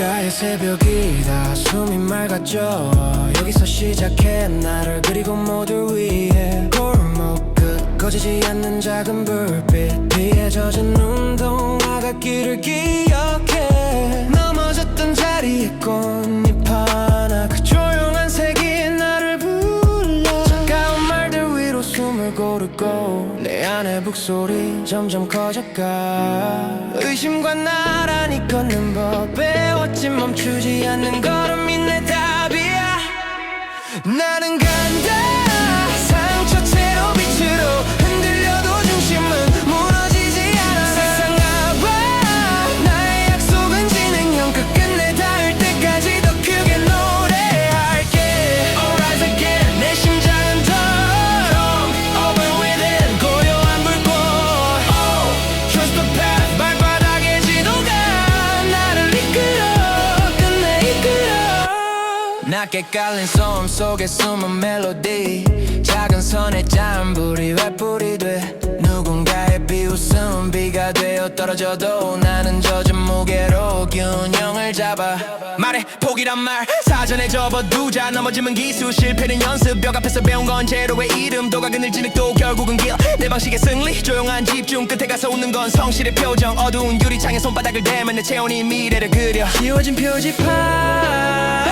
귓가의 새벽이다. 숨이 맑아져. 여기서 시작해 나를 그리고 모두 위해 골목 끝 꺼지지 않는 작은 불빛 비에 젖은 운동화가 길을 기억해. 넘어졌던 자리에 꽃잎 하나 그 조용한 색이 나를 불러. 차가운 말들 위로 숨을 고르고 내 안의 북소리 점점 커져가. 의심과 나란히 걷는 법 배웠지. 멈추지 않는 걸음이 내 답이야. 나는 간다 상처채로 빛으로 흔들려도 중심은 무너지지 않아. 세상 아봐 나의 약속은 진행형 끝끝내 닿을 때까지 더 크게 노래할게. Alright again 내 심장은 더러움 Open within 고요한 불꽃. Oh trust the path 발바닥의 지도가 나를 이끌어 끝내 이끌어. 낮게 깔린 소음 속에 숨은 멜로디 작은 선의 짠불이 횃불이 돼. 누군가의 비웃음 비가 되어 떨어져도 나는 젖은 무게로 균형을 잡아. 말해 포기란 말 사전에 접어두자. 넘어지면 기술 실패는 연습 벽 앞에서 배운 건 제로의 이름. 도가 그늘지는 또 결국은 길 내 방식의 승리. 조용한 집중 끝에 가서 웃는 건 성실의 표정. 어두운 유리창에 손바닥을 대면 내 체온이 미래를 그려. 지워진 표지판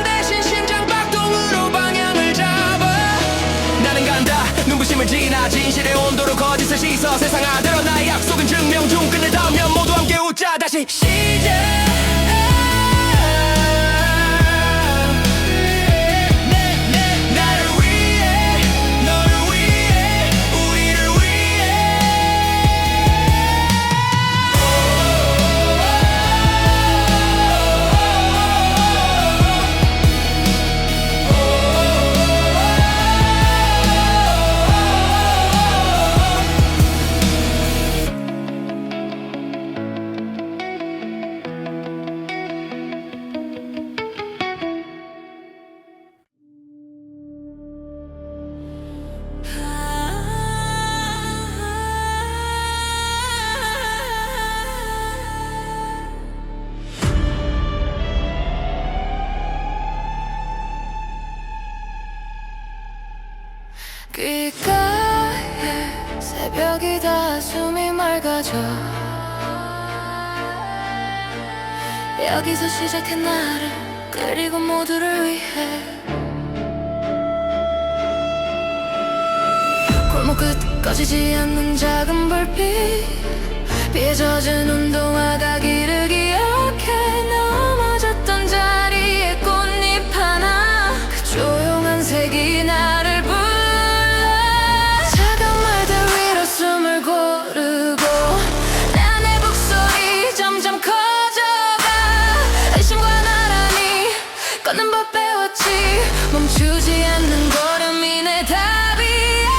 대신 심장 박동으로 방향을 잡아. 나는 간다 눈부심을 지나 진실의 온도로 거짓을 씻어. 세상 아들어 나의 약속은 증명 중 끝내 닿으면 모두 함께 웃자. 다시 시작. 귓가에 새벽이다. 숨이 맑아져. 여기서 시작해 나를 그리고 모두를 위해. 골목 끝 꺼지지 않는 작은 불빛 비에 젖은 운동화가 길을 기억해. 넘어졌던 자리에 꽃잎 하나 그 조용한 색이 나를 불러. 차가운 말들 위로 숨을 고르고 내 안의 북소리 점점 커져가. 의심과 나란히 걷는 법 배웠지. 멈추지 않는 걸음이 내 답이야.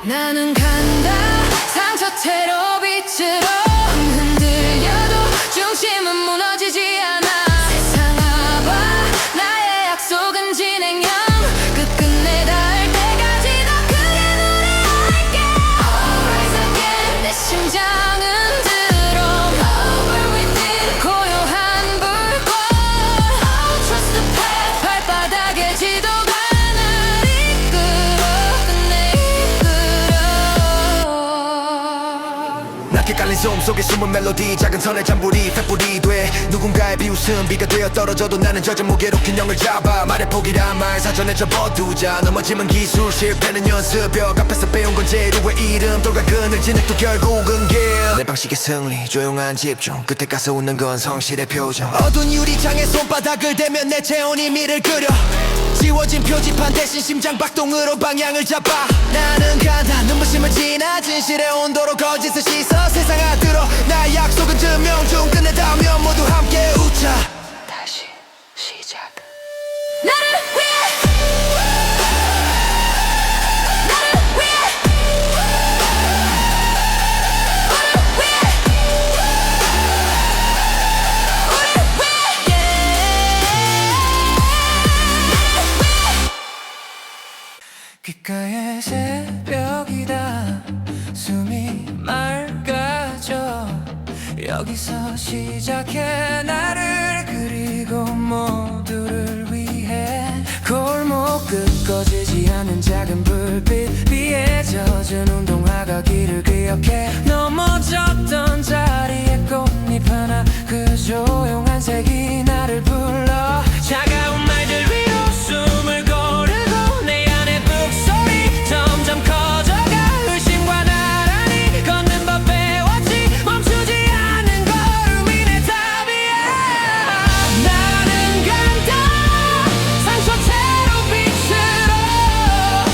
나는 간다 상처채로 빛으로 흔들려도 중심은 무너지지 않아. 세상 아봐 나의 약속은 진행형 끝끝내 닿을 때까지 더 크게 노래할게. Always again 내 심장은 드럼 Over within 고요한 불꽃. Oh trust the path 발바닥의 지도가 날 이끌어 끝내 이끌어. 낮게 깔린 소음 속에 숨은 멜로디 작은 선의 잔불이 횃불이 돼. 누군가의 비웃음 비가 되어 떨어져도 나는 젖은 무게로 균형을 잡아. 말해 포기란 말 사전에 접어두자. 넘어지면 기술 실패는 연습 벽 앞에서 배운 건 제로의 이름. 돌과 그늘지는 또 결국은 길 내 방식의 승리 조용한 집중 끝에 가서 웃는 건 성실의 표정. 어두운 유리창에 손바닥을 대면 내 체온이 미를 그려. 지워진 표지판 대신 심장 박동으로 방향을 잡아. 나는 간다 눈부심을 지나 진실의 온도로 거짓을 씻어. 세상 아들어 나의 약속은 증명 중 끝내 닿으면 모두 함께 웃자. 다시 시작. 나를 위해 나를 위해 귓가의 새벽이다. 숨이 맑아져. 여기서 시작해 나를 그리고 모두를 위해 골목 끝 꺼지지 않는 작은 불빛 비에 젖은 운동화가 길을 기억해 넘어졌던 자리에 꽃잎 하나 그 조용한 색이 나를 불러 차가운 말들 위로 숨을 고르고 내 안의 북소리 점점 커져가 의심과 나란히 걷는 법 배웠지 멈추지 않는 걸음이 내 답이야 나는 간다 상처채로 빛으로 흔들려도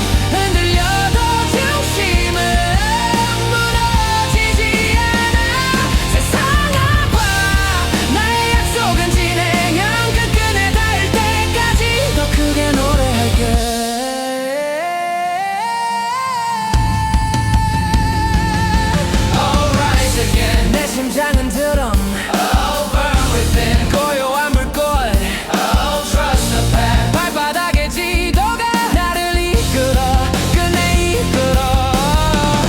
중심은 무너지지 않아 세상 아파 나의 약속은 진행형 끝끝내 닿을 때까지 더 크게 노래할게 Alright again 내 심장은 드럼 Over within 고요한 불꽃 Oh trust the path 발바닥의 지도가 나를 이끌어 끝내 이끌어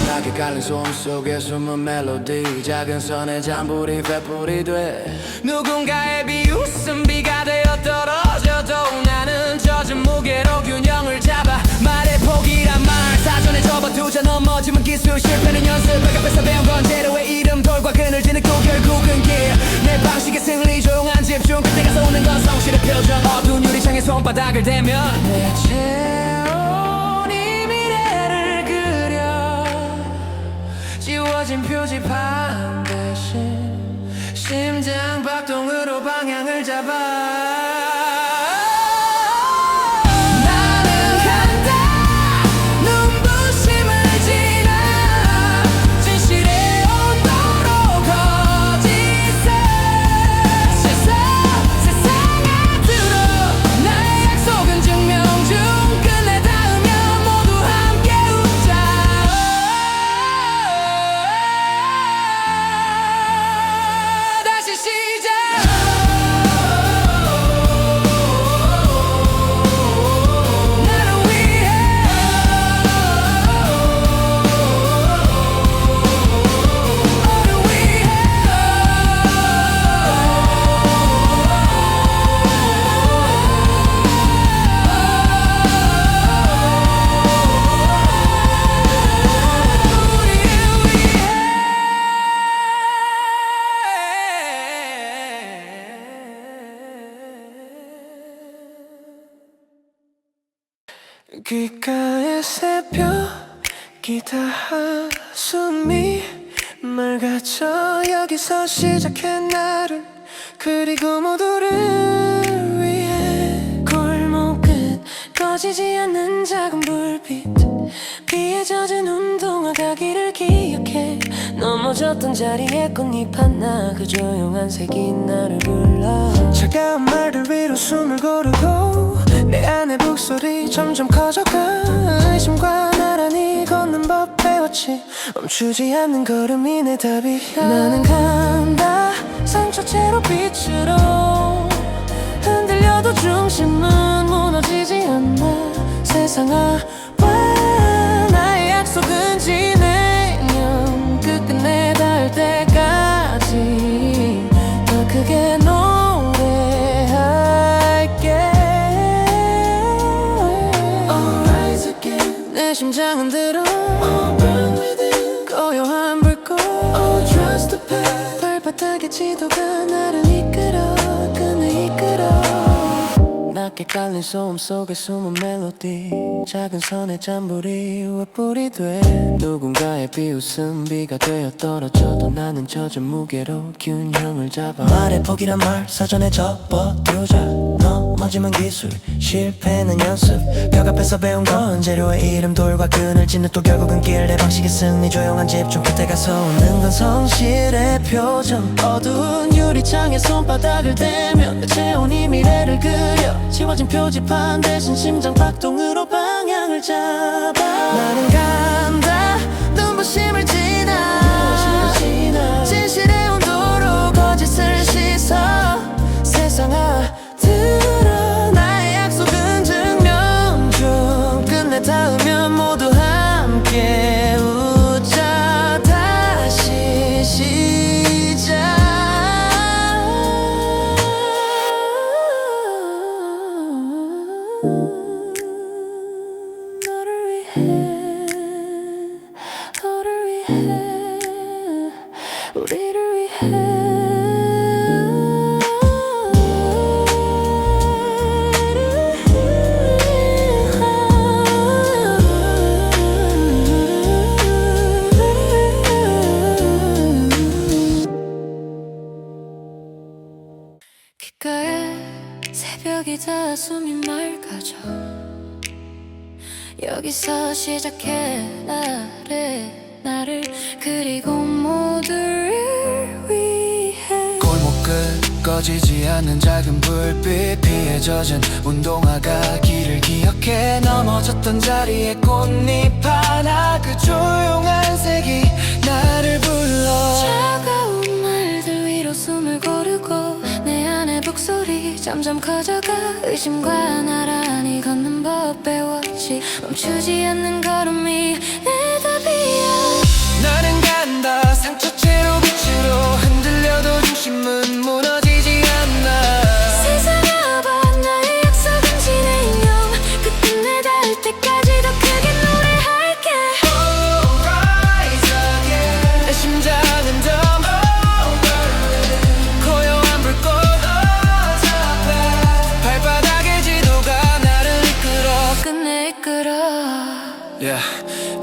나게 깔린 소음 속에 숨은 멜로디 작은 선의 잠불이 횃불이 돼 누군가의 비웃음 비가 되어 떨어져도 나는 젖은 무게로 균형을 잡아 말해 포기란 말 사전에 접어두자 넘어지면 기술 실패는 연습 벽 앞에서 배운 건 제로의 이름 돌과 그늘지는 또 결국은 길내 방식의 승리 조용한 집중 그때 가서 오는 건 성실의 표정 어두운 유리창에 손바닥을 대면 내 채운이 미래를 그려 지워진 표지판 대신 심장 박동으로 방향을 잡아 나는 간다 눈부심을 지나 진실의 온도로 거짓을 세상 앞으로 나의 약속은 증명 중 끝내 닿으면 모두 함께 웃자 다시 시작 나를 위해 너를 위해 귓가에 새벽 기타 한숨이 맑아져 여기서 시작해 나를 그리고 모두를 위해 골목 끝 꺼지지 않는 작은 불빛 비에 젖은 운동화가 길을 기억해 넘어졌던 자리에 꽃잎 하나 그 조용한 색이 나를 불러 차가운 말들 위로 숨을 고르고 내 안의 북소리 점점 커져가 의심과 나란히 걷는 법 배웠지 멈추지 않는 걸음이 내 답이야 나는 간다 상처채로 빛으로 흔들려도 중심은 무너지지 않아 세상 아와 나의 약속은 진행형 끝끝내 닿을 때까지 더 크게 노래할게 Alright again 내 심장은 들어 Oh burn within 고요한 불꽃 Oh trust the path 발바닥의 지도가 나를 이끌어 끝내 이끌어 낮게 깔린 소음 속에 숨은 멜로디 작은 선의 잠불이 횃불이 돼 누군가의 비웃음 비가 되어 떨어져도 나는 젖은 무게로 균형을 잡아 말해 포기란 말 사전에 접어두자 넘어지면 기술 실패는 연습 벽 앞에서 배운 건 재료의 이름 돌과 그늘지는 또 결국은 길 내 방식의 승리 조용한 집중 끝에 가서 오는 건 성실의 표정 어두운 유리창에 손바닥을 대면 내 체온이 미래를 그려 지워진 표지판 대신 심장 박동으로 방향을 잡아 나는 간다 눈부심을 지나 진실의 온도로 거짓을 씻어 세상 앞들어 나의 약속은 증명 중 끝내 닿으면 모두 함께 웃자 다시 시작 귓가에 새벽이 다 숨이 맑아져 여기서 시작해 나를 그리고 모두를 위해 골목 끝 꺼지지 않는 작은 불빛 피에 젖은 운동화가 길을 기억해 넘어졌던 자리에 꽃잎 하나 그 조용한 색이 나를 불러 차가운 말들 위로 숨을 고르고 내 안의 북소리 점점 커져가 의심과 나란히 걷는 법 배웠지 멈추지 않는 걸음이 내 답이야 나는 간다 상처채로 빛으로 흔들려도 중심은 무너지지 않나 세상 아봐 나의 약속은 진행형 끝끝내 닿을 때까지 더 크게 노래할게 Rise again 내 심장은 덤 고요한 불꽃 발바닥의 지도가 나를 이끌어 끝내 이끌어 yeah.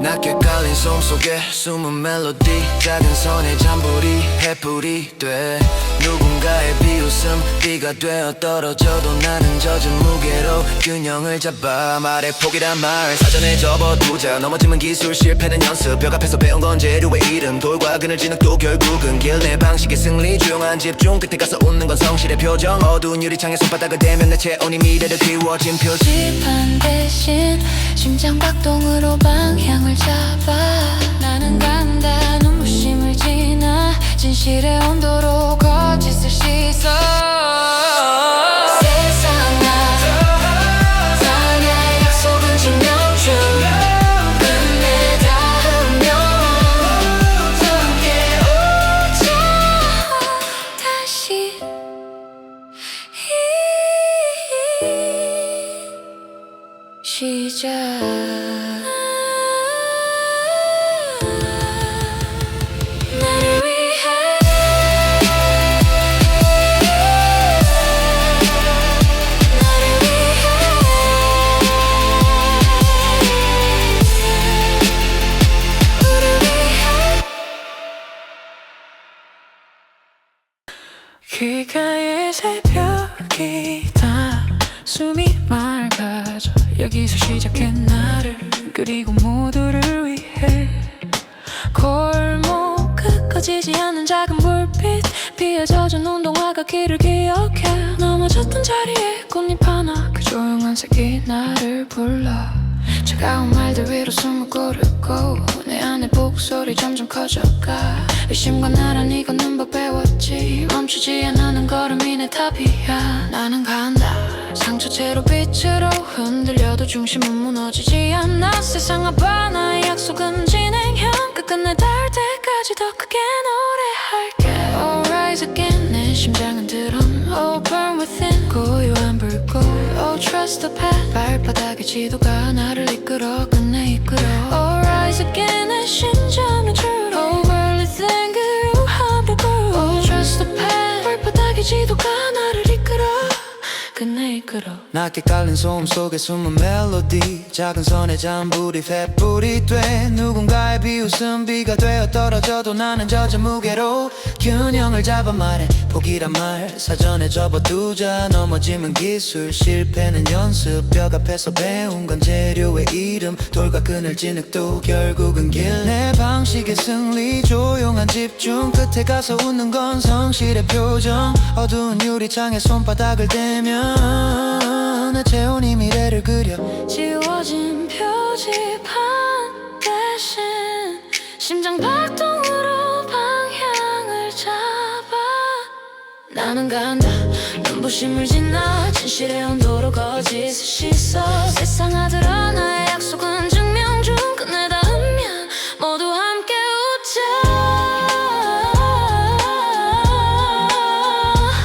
낮게 깔린 솜 속에 숨은 멜로디 작은 선의 잠불이 횃불이 돼 누군가의 비웃음 비가 되어 떨어져도 나는 젖은 무게로 균형을 잡아 말해 포기란 말 사전에 접어두자 넘어지면 기술 실패는 연습 벽 앞에서 배운 건 재료의 이름 돌과 그늘 진흙도 결국은 길 내 방식의 승리 조용한 집중 끝에 가서 웃는 건 성실의 표정 어두운 유리창에 손바닥을 대면 내 체온이 미래를 키워진 표정 지판 대신 심장 박동으로 방향을 잡아 나는 간다 눈부심을 지나 진실의 온도로 거짓을 씻어 세상아 나의 약속은 증명 중 끝내 닿으면 함께 오자 다시 시작 나를 위해 나를 위해 우리 위해 귓가에 새벽이 다 숨이 맑아져 여기서 시작해 나를 그리고 모두를 위해 골목 끝 꺼지지 않는 작은 불빛 비에 젖은 운동화가 길을 기억해 넘어졌던 자리에 꽃잎 하나 그 조용한 색이 나를 불러 차가운 말들 위로 숨을 고르고 내 안의 북소리 점점 커져가 의심과 나란히 걷는 법 배웠지 멈추지 않는 걸음이 내 답이야 나는 간다 상처채로 빛으로 흔들려도 중심은 무너지지 않아 세상 아봐 나의 약속은 진행형 끝끝내 닿을 때까지 더 크게 노래할게 Oh rise again 내 심장은 드럼 Oh burn within 고요한 불꽃 Oh trust the path 발바닥의 지도가 나를 이끌어 끝내 이끌어 Oh rise again 내 심장은 true Oh burn within 그로한 불꽃 Oh trust the path 발바닥의 지도가 나를 이끌어 끝내 이끌어 낮게 깔린 소음 속에 숨은 멜로디 작은 선의 잠불이 횃불이 돼 누군가의 비웃음 비가 되어 떨어져도 나는 젖은 무게로 균형을 잡아 말해 포기란 말 사전에 접어두자 넘어지면 기술 실패는 연습 벽 앞에서 배운 건 재료의 이름 돌과 그늘 진흙도 결국은 길 내 방식의 승리 조용한 집중 끝에 가서 웃는 건 성실의 표정 어두운 유리창에 손바닥을 대면 내 체온이 미래를 그려 지워진 표지판 대신 심장 박동으로 방향을 잡아 나는 간다 눈부심을 지나 진실의 온도로 거짓을 씻어 세상 아들아 나의 약속은 증명 중 끝내 닿으면 모두 함께 웃자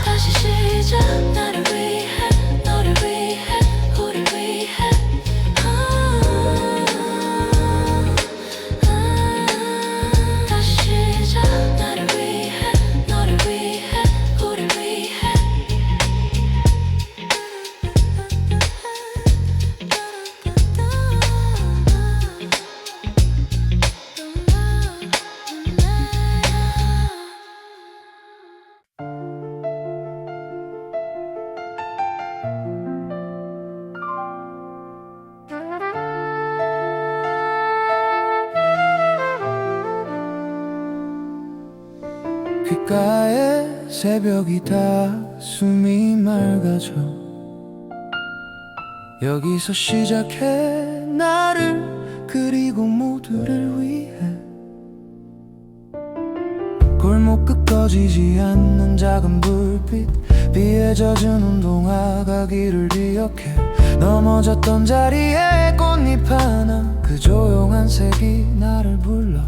다시 시작 나를 위해 너를 위해 우릴 위해 다시 시작 나를 위해 너를 위해 우릴 위해 귓가에 새벽이 다 숨이 맑아져 여기서 시작해 나를 그리고 모두를 위해 골목 끝 꺼지지 않는 작은 불빛 비에 젖은 운동화가 길을 기억해 넘어졌던 자리에 꽃잎 하나 그 조용한 색이 나를 불러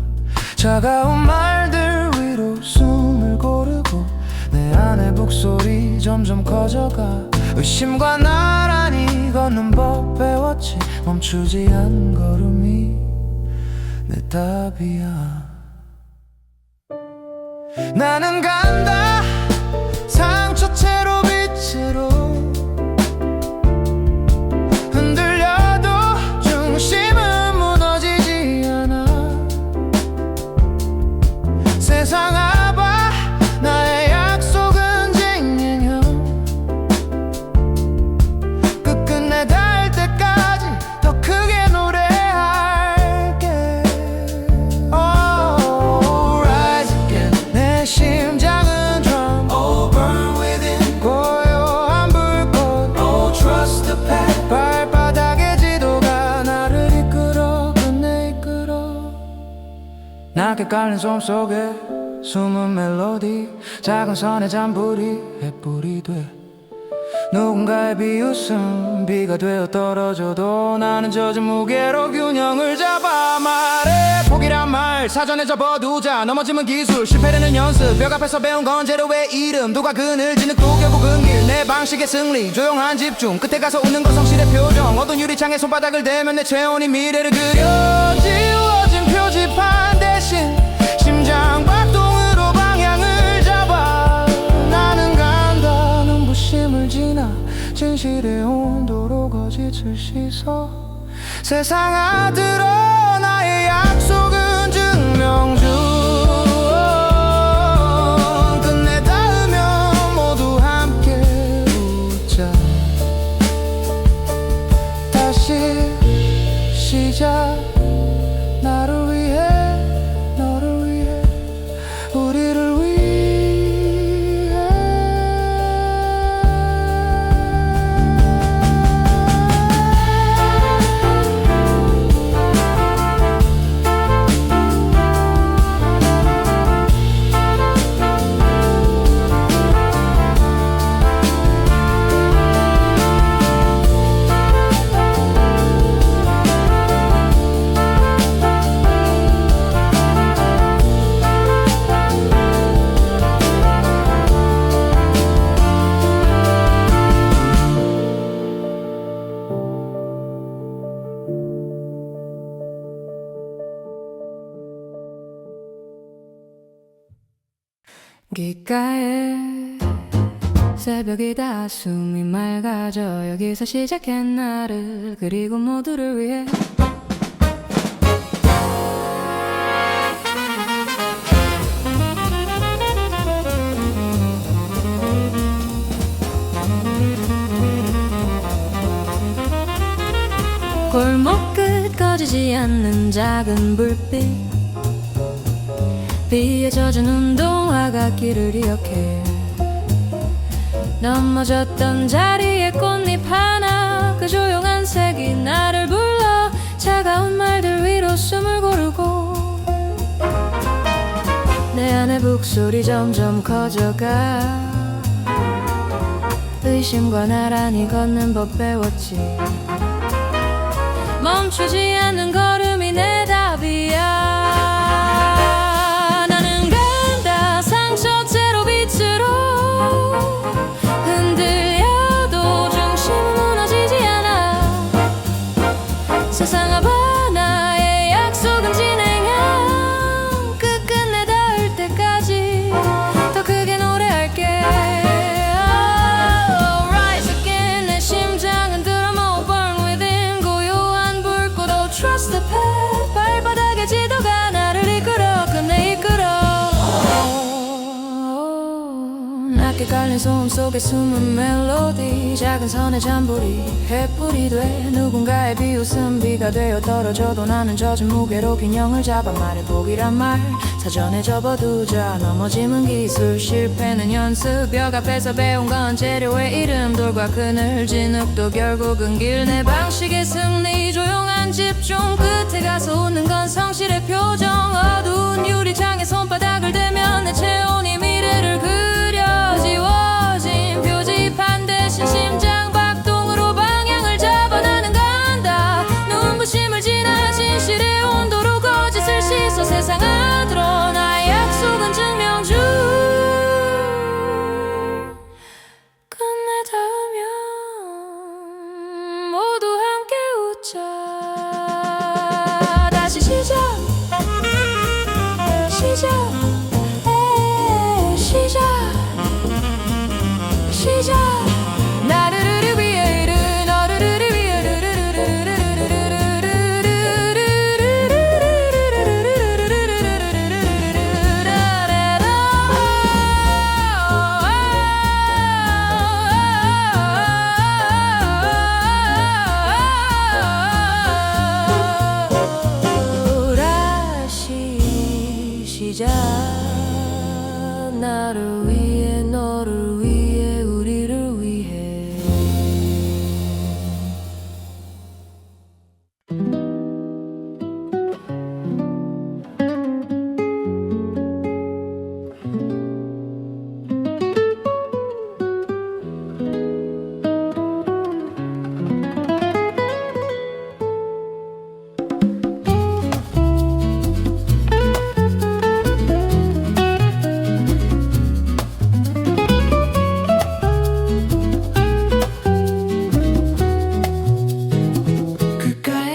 차가운 말들 위로 숨을 고르고 내 안의 북소리 점점 커져가 의심과 나란히 걷는 법 배웠지 멈추지 않은 걸음이 내 답이야 나는 간다 상처채로 빛으로 흔들려도 중심은 무너지지 않아 세상 아봐 나의 약속은 쟁행형 끝끝내 닿을 때까지 더 크게 노래할게 Oh rise again 내 심장은 drum Oh burn within 고요한 불꽃 Oh trust the path 발바닥의 지도가 나를 이끌어 끝내 이끌어 낮게 깔린 솜 속에 숨은 멜로디 작은 선의 잠불이 햇불이 돼 누군가의 비웃음 비가 되어 떨어져도 나는 젖은 무게로 균형을 잡아 말해 포기란 말 사전에 접어두자 넘어지면 기술 실패라는 연습 벽 앞에서 배운 건 제로의 이름 누가 그늘 진흙도 결국은 길 내 방식의 승리 조용한 집중 끝에 가서 웃는 건 성실의 표정 어두운 유리창에 손바닥을 대면 내 체온이 미래를 그려 지워진 표지판 대신 심장 박동으로 방향을 잡아 나는 간다 눈부심을 지나 진실의 온도로 거짓을 씻어 세상 아들어 나의 약속은 증명중 끝내 닿으면 모두 함께 웃자 다시 시작 나를 위해 너를 위해 우리를 위해 귓가에 새벽이 다 숨이 맑아져 여기서 시작해 나를 그리고 모두를 위해 골목 끝 꺼지지 않는 작은 불빛 비에 젖은 운동화가 길을 기억해 넘어졌던 자리에 꽃잎 하나 그 조용한 색이 나를 불러 차가운 말들 위로 숨을 고르고 내 안의 북소리 점점 커져가 의심과 나란히 걷는 법 배웠지 멈추지 않는 걸음이 내 답이야 나는 간다 상처채로 빛으로 흔들려도 중심은 무너지지 않아 세상 아봐 나의 약속은 진행형 끝끝내 닿을 때까지 더 크게 노래할게 Oh rise again 내 심장은 드럼 Oh burn within 고요한 불꽃 Oh trust the 낮게 깔린 소음 속에 숨은 멜로디 작은 선의 잠불이 해불이 돼 누군가의 비웃음 비가 되어 떨어져도 나는 젖은 무게로 균형을 잡아 말해보기란 말 사전에 접어두자 넘어짐은 기술 실패는 연습 벽 앞에서 배운 건 재료의 이름 돌과 그늘 진흙도 결국은 길 내 방식의 승리 조용한 집중 끝에 가서 웃는 건 성실의 표정 어두운 유리창에 손바닥을 대면 내 체온이 미래를 그려 지워진 표지판 대신 심장 박동으로 방향을 잡아 나는 간다 눈부심을 지나 진실의 온도로 거짓을 씻어 세상 안으로 나의 약속은 증명 중 끝내 닿으면 모두 함께 웃자 다시 시작 시작 시작 나를 위해 이른 너를 위해 다시 시작 나를 위해 너를 위해 우리를 위해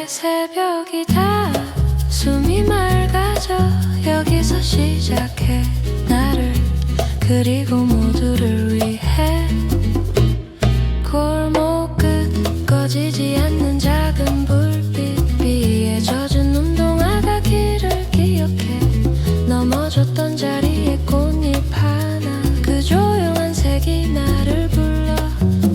새벽이 다 숨이 맑아져 여기서 시작해 나를 그리고 모두를 위해 골목 끝 꺼지지 않는 작은 불빛 비에 젖은 운동화가 길을 기억해 넘어졌던 자리에 꽃잎 하나 그 조용한 색이 나를 불러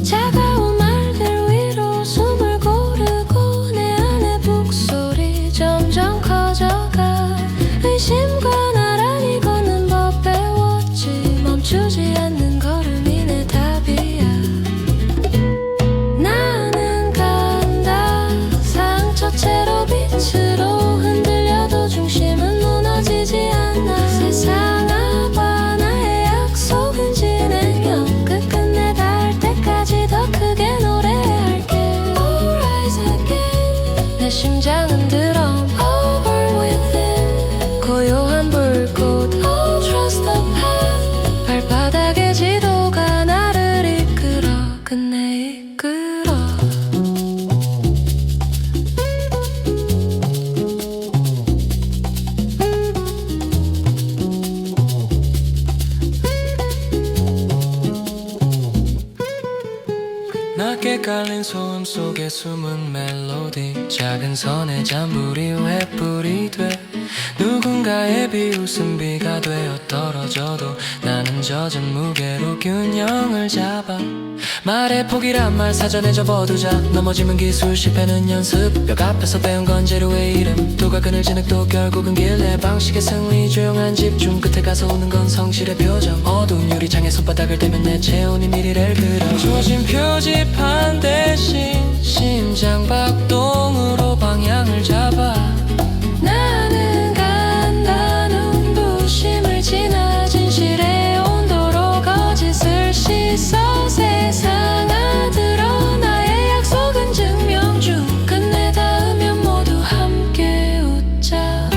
차가운 말들 위로 숨을 고르고 내 안에 북소리 점점 커져가 의심과 나란히 걷는 법 배웠지 멈추지 않는 걸음이 내 답이야 나는 간다 상처채로 빛으로 흔들려도 중심은 무너지지 않아 세상 아봐 나의 약속은 진행형 끝끝내 닿을 때까지 더 크게 노래할게 Always again 내 심장은 드럼 Over within 고요한 불꽃 Oh trust the path 발바닥의 지도가 나를 이끌어 끝내 이끌어 낮게 깔린 소음 속에 숨은 멜로디 작은 선의 잔불이 횃불이 돼 누군가의 비웃음 비가 되어 떨어져도 나는 젖은 무게로 균형을 잡아 말해 포기란 말 사전에 접어두자 넘어짐은 기술 실패는 연습 벽 앞에서 배운 건 재료의 이름 도가 그늘 진흙도 결국은 길 내 방식의 승리 조용한 집중 끝에 가서 오는 건 성실의 표정 어두운 유리창에 손바닥을 대면 내 체온이 미리를 그려 주어진 표지판 대신 심장 박동으로 방향을 잡아 나는 간다 눈부심을 지나 진실의 온도로 거짓을 씻어 세상 안으로 나의 약속은 증명 중 끝내 닿으면 모두 함께 웃자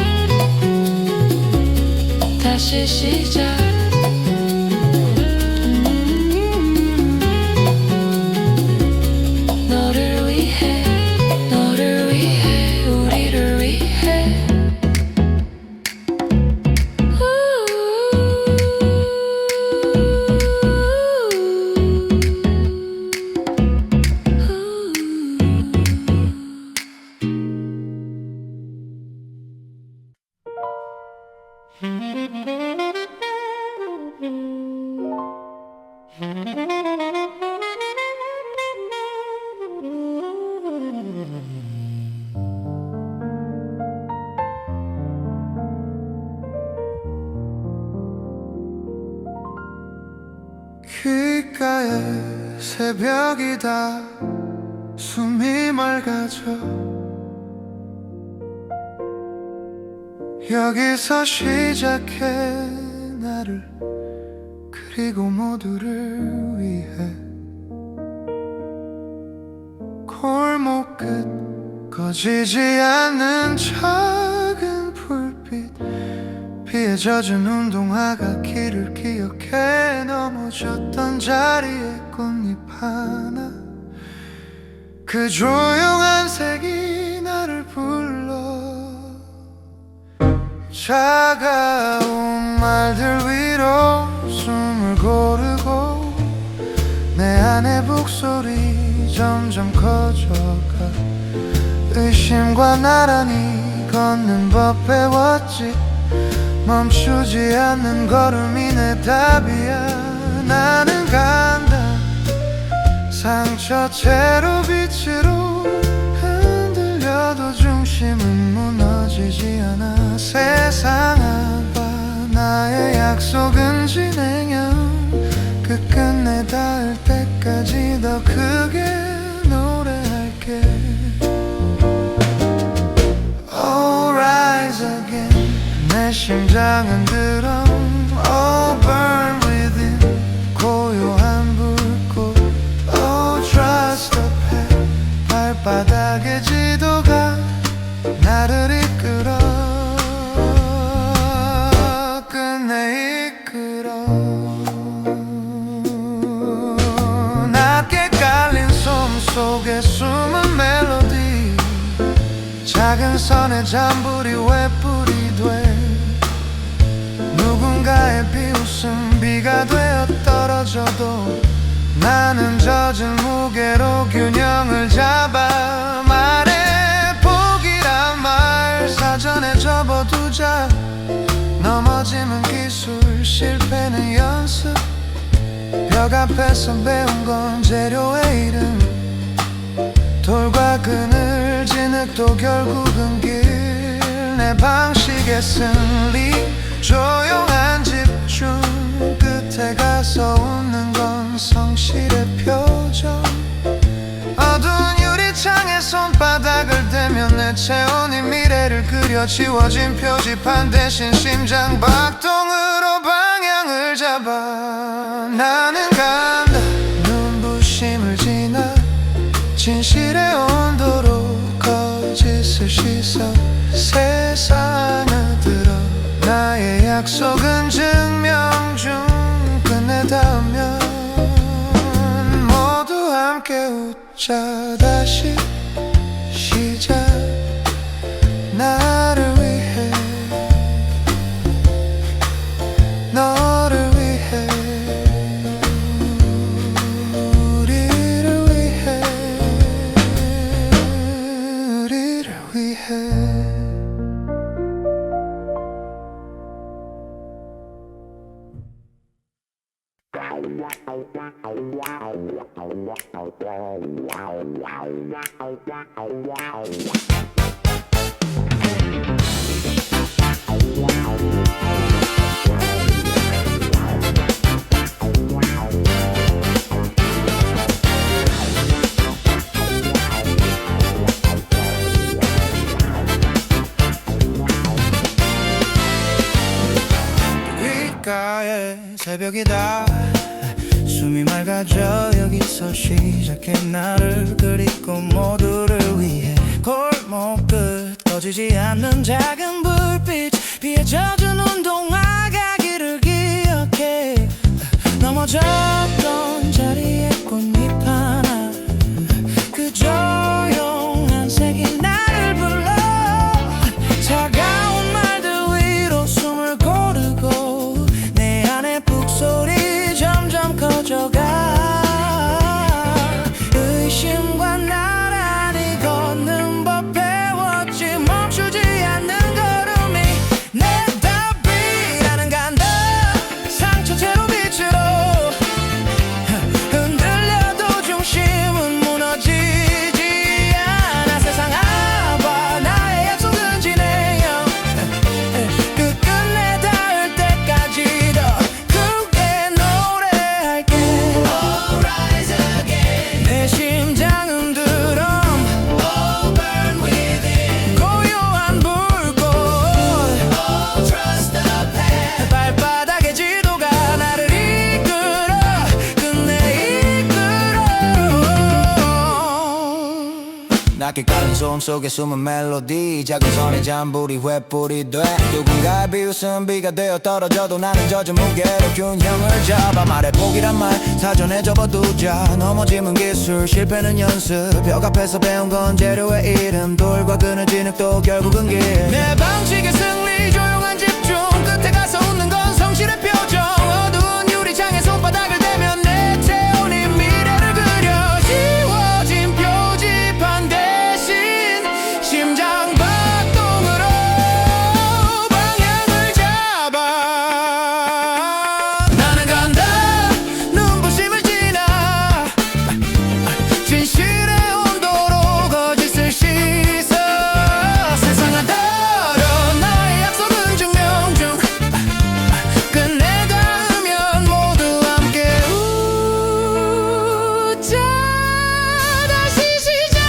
다시 시작 너를 위해 우리를 위해 귓가에 새벽이다 숨이 맑아져 여기서 시작해 나를 그리고 모두를 위해 골목 끝 꺼지지 않는 작은 불빛 비에 젖은 운동화가 길을 기억해 넘어졌던 자리에 꽃잎 하나 그 조용한 색이 나를 불러 차가운 말들 위로 숨을 고르고 내 안의 북소리 점점 커져가 의심과 나란히 걷는 법 배웠지 멈추지 않는 걸음이 내 답이야 나는 간다 상처채로 빛으로 흔들려도 중심은 무너지지 않아 세상 아봐 나의 약속은 진행형 끝끝내 닿을 때까지 더 크게 노래할게 Oh rise again 내 심장은 드럼 Oh burn within 고요한 불꽃 Oh trust the path 발바닥의 지도가 나를 이끌어 끝내 이끌어 낮게 깔린 솜 속에 숨은 멜로디 작은 선의 잔불이 왜 뿌리 돼 누군가의 비웃음 비가 되어 떨어져도 나는 젖은 무게로 균형을 잡아 말해 포기란 말 사전에 접어두자 넘어짐은 기술 실패는 연습 벽 앞에서 배운 건 재료의 이름 돌과 그늘 진흙도 결국은 길 내 방식의 승리 조용한 집중 끝에 가서 웃는 건 성실의 표정 어두운 유리창에 손바닥을 대면 내 체온이 미래를 그려 지워진 표지판 대신 심장 박동으로 방향을 잡아 나는 간다 눈부심을 지나 진실의 온도로 거짓을 씻어 세상을 들어 나의 약속은 증명 중 끝내 닿으면 모두 함께 웃자 다시 시작 나를 위해 너를 위해 우리를 위해 우리를 위해 귓가에 새벽이다 숨이 맑아져 여기서 시작해 나를 그리고 모두를 위해 골목 끝 꺼지지 않는 작은 불빛 비에 젖은 운동화가 길을 기억해 넘어졌던 자리에 꽃잎 하나 그 조용한 색이 나를 불러 차가운 말들 위로 숨을 고르고 내 안의 북소리 점점 커져가 의심과 나란히 걷는 법 배웠지 멈추지 않는 걸음이 내 답이 나는 간다 상처 채로 빛으로 낮게 깔린 소음 속에 숨은 멜로디 작은 선의 잠불이 횃불이 돼 누군가의 비웃음 비가 되어 떨어져도 나는 젖은 무게로 균형을 잡아 말해 포기란 말 사전에 접어두자 넘어짐은 기술 실패는 연습 벽 앞에서 배운 건 재료의 이름 돌과 그늘 진흙도 결국은 길 내 방식의 승리 조용한 집중 끝에 가서 웃는 건 성실의 표정 어두운 유리창에 손바닥을 대면 내 태우는 미래를 그려 지워진 표지판 대신 심장 박동으로 방향을 잡아 나는 간다 눈부심을 지나 진실의 온도로 거짓을 씻어 세상을 따라 나의 약속은 증명 중 끝내 닿으면 모두 함께 웃자 다시 시작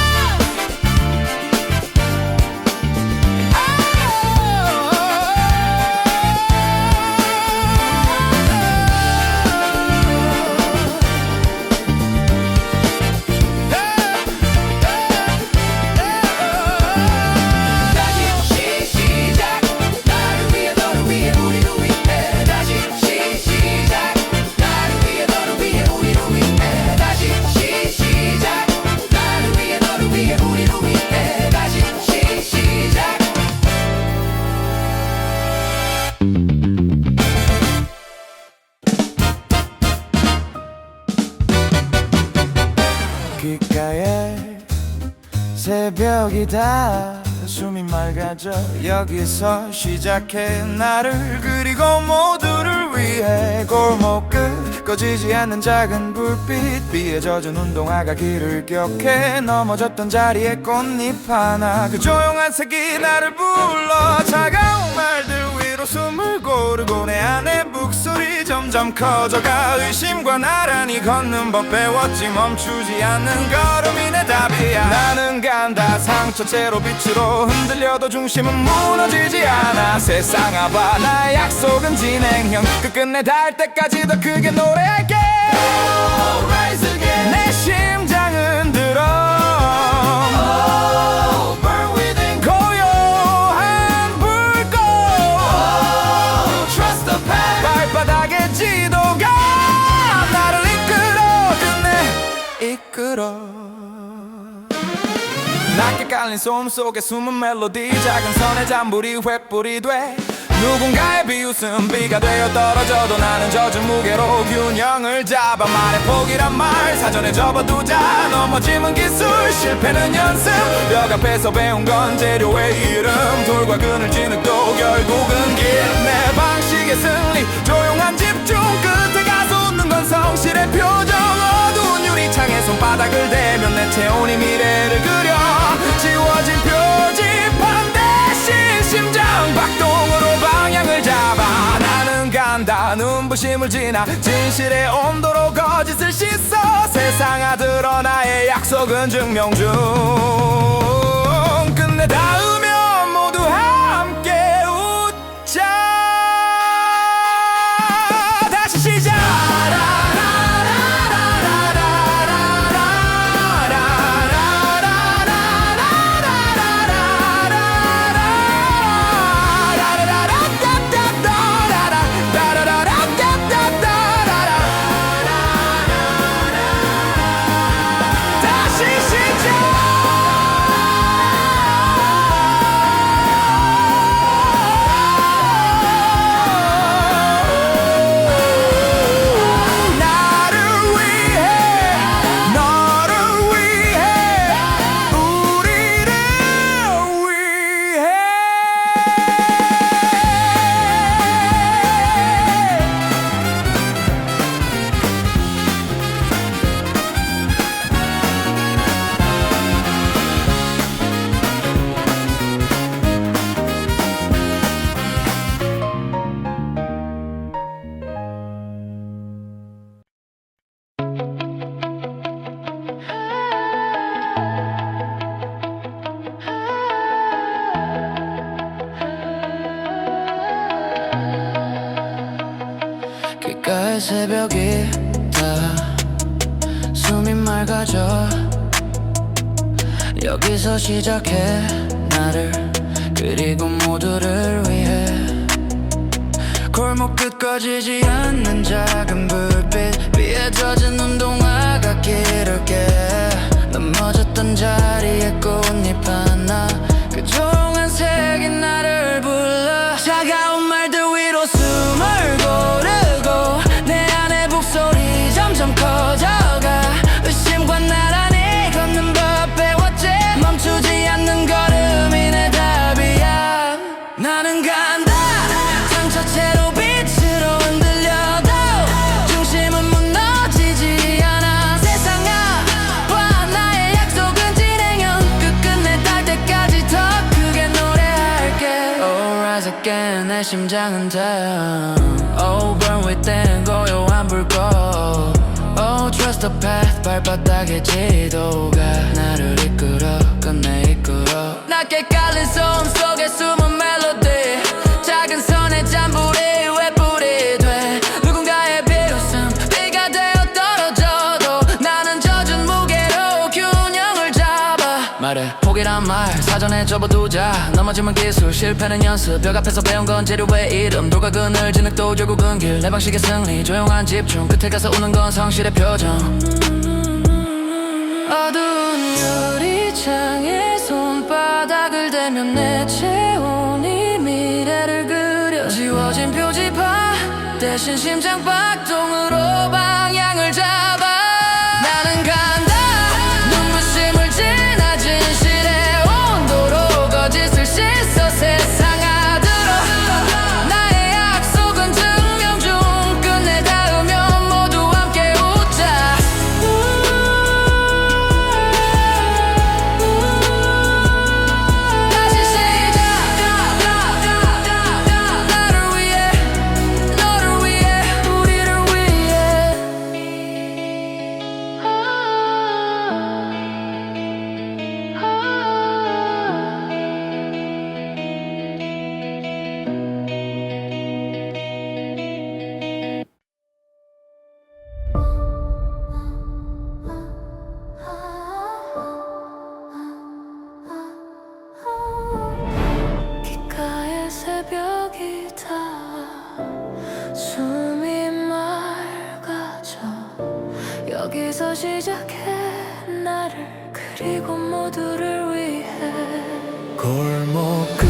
다시 시작 나를 위해 너를 위해 우리를 위해 다시 시작 나를 위해 너를 위해 우리를 위해 다시 시작 나를 위해 너를 위해 우리를 위해 다시 시작 귓가에 새벽이다 숨이 맑아져 여기서 시작해 나를 그리고 모두를 위해 골목 끝 꺼지지 않는 작은 불빛 비에 젖은 운동화가 길을 기억해 넘어졌던 자리에 꽃잎 하나 그 조용한 색이 나를 불러 차가운 말들 위로 숨을 고르고 내 안의 북소리 점점 커져가 의심과 나란히 걷는 법 배웠지 멈추지 않는 걸음이 내 답이야 나는 간다 상처채로 빛으로 흔들려도 중심은 무너지지 않아 세상 아봐 나의 약속은 진행형 끝끝내 닿을 때까지 더 크게 노래할게 Rise again 내 심장은 드럼 Burn within 고요한 불꽃 Trust the path 발바닥의 지도가 나를 이끌어 끝내 이끌어 낮게 깔린 소음 속에 숨은 멜로디 작은 선의 잠불이 횃불이 돼 누군가의 비웃음 비가 되어 떨어져도 나는 젖은 무게로 균형을 잡아 말해 포기란 말 사전에 접어두자 넘어짐은 기술 실패는 연습 벽 앞에서 배운 건 재료의 이름 돌과 그늘 진흙도 결국은 길 내 방식의 승리 조용한 집중 끝에 가서 웃는 건 성실의 표정 어두운 유리창에 손바닥을 대면 내 체온이 미래를 그려 지워진 표지판 대신 심장 박동으로 방향을 잡아 나는 간다 눈부심을 지나 진실의 온도로 거짓을 씻어 세상아 들어 나의 약속은 증명 중 끝내 닿으면 모두 함께 웃자 다시 시작 귓가에 새벽이 다 숨이 맑아져 여기서 시작해 나를 그리고 모두를 위해 골목 끝 꺼지지 않는 작은 불빛 위에 젖은 운동화가 길을 깨 넘어졌던 자리에 꽃잎 하나 그 조용한 색이 나를 불러 차가운 말들 위로 숨을 고르고 내 안의 북소리 점점 커져가 의심과 나란히 걷는 법 배웠지 멈추지 않는 걸음이 내 답이야 나는 간다 상처채로 빛으로 흔들려도 중심은 무너지지 않아 세상아 봐 나의 약속은 진행형 끝끝내 닿을 때까지 더 크게 노래할게 Oh rise again 내 심장은 down Oh burn within 고요한 불꽃 Oh trust the path 발바닥의 지도가 나를 이끌어 끝내 이끌어 낮게 깔린 손 속에 숨은 멜로디 작은 손에 잠불이 웹불이 돼 누군가의 비웃음 비가 되어 떨어져도 나는 젖은 무게로 균형을 잡아 말해 포기란 말 사전에 접어두자 넘어지면 기술 실패는 연습 벽 앞에서 배운 건 재료의 이름 돌과 그늘 진흙도 결국은 길 내 방식의 승리 조용한 집중 끝에 가서 우는 건 성실의 표정 어두운 유리창에 손바닥을 대면 내 체온이 미래를 그려 지워진 표지판 대신 심장 박동으로 방향을 잡아 나는 간다 눈부심을 지나 진실의 온도로 거짓을 씻어 세상 아들어 나의 약속은 증명 중 끝내 닿으면 모두 함께 웃자 다시 시작 나를 위해 너를 위해 우리를 위해 귓가에 새벽이 닿아 숨이 맑아져 여기서 시작해 나를 그리고 모두를 위해 골목 끝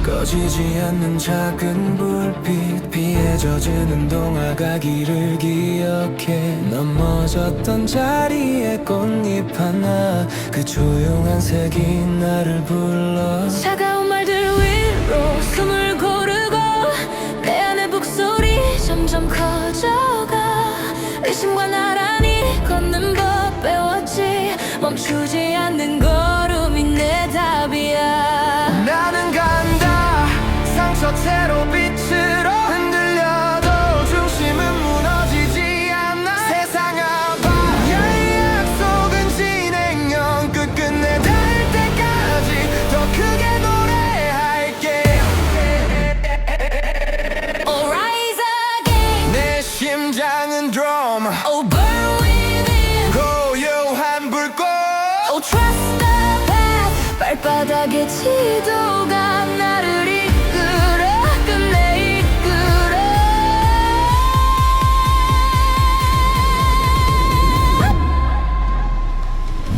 꺼지지 않는 작은 불빛 피에 젖은 운동화가 길을 기억해 넘어졌던 자리에 꽃잎 하나 그 조용한 색이 나를 불러 차가운 말들 위로 숨을 고르고 내 안의 북소리 점점 커져가 의심과 나란히 걷는 법 배웠지 멈추지 않는 걸음이 내 답이야 나는 간다 상처채로 빛으로 흔들려도 중심은 무너지지 않아 세상아 봐 나의 약속은 진행형 끝끝내 닿을 때까지 더 크게 노래할게 Oh rise again 내 심장은 drum Oh burn within 고요한 불꽃 Oh trust the path 발바닥의 지도가 나를 이끌어 끝내 이끌어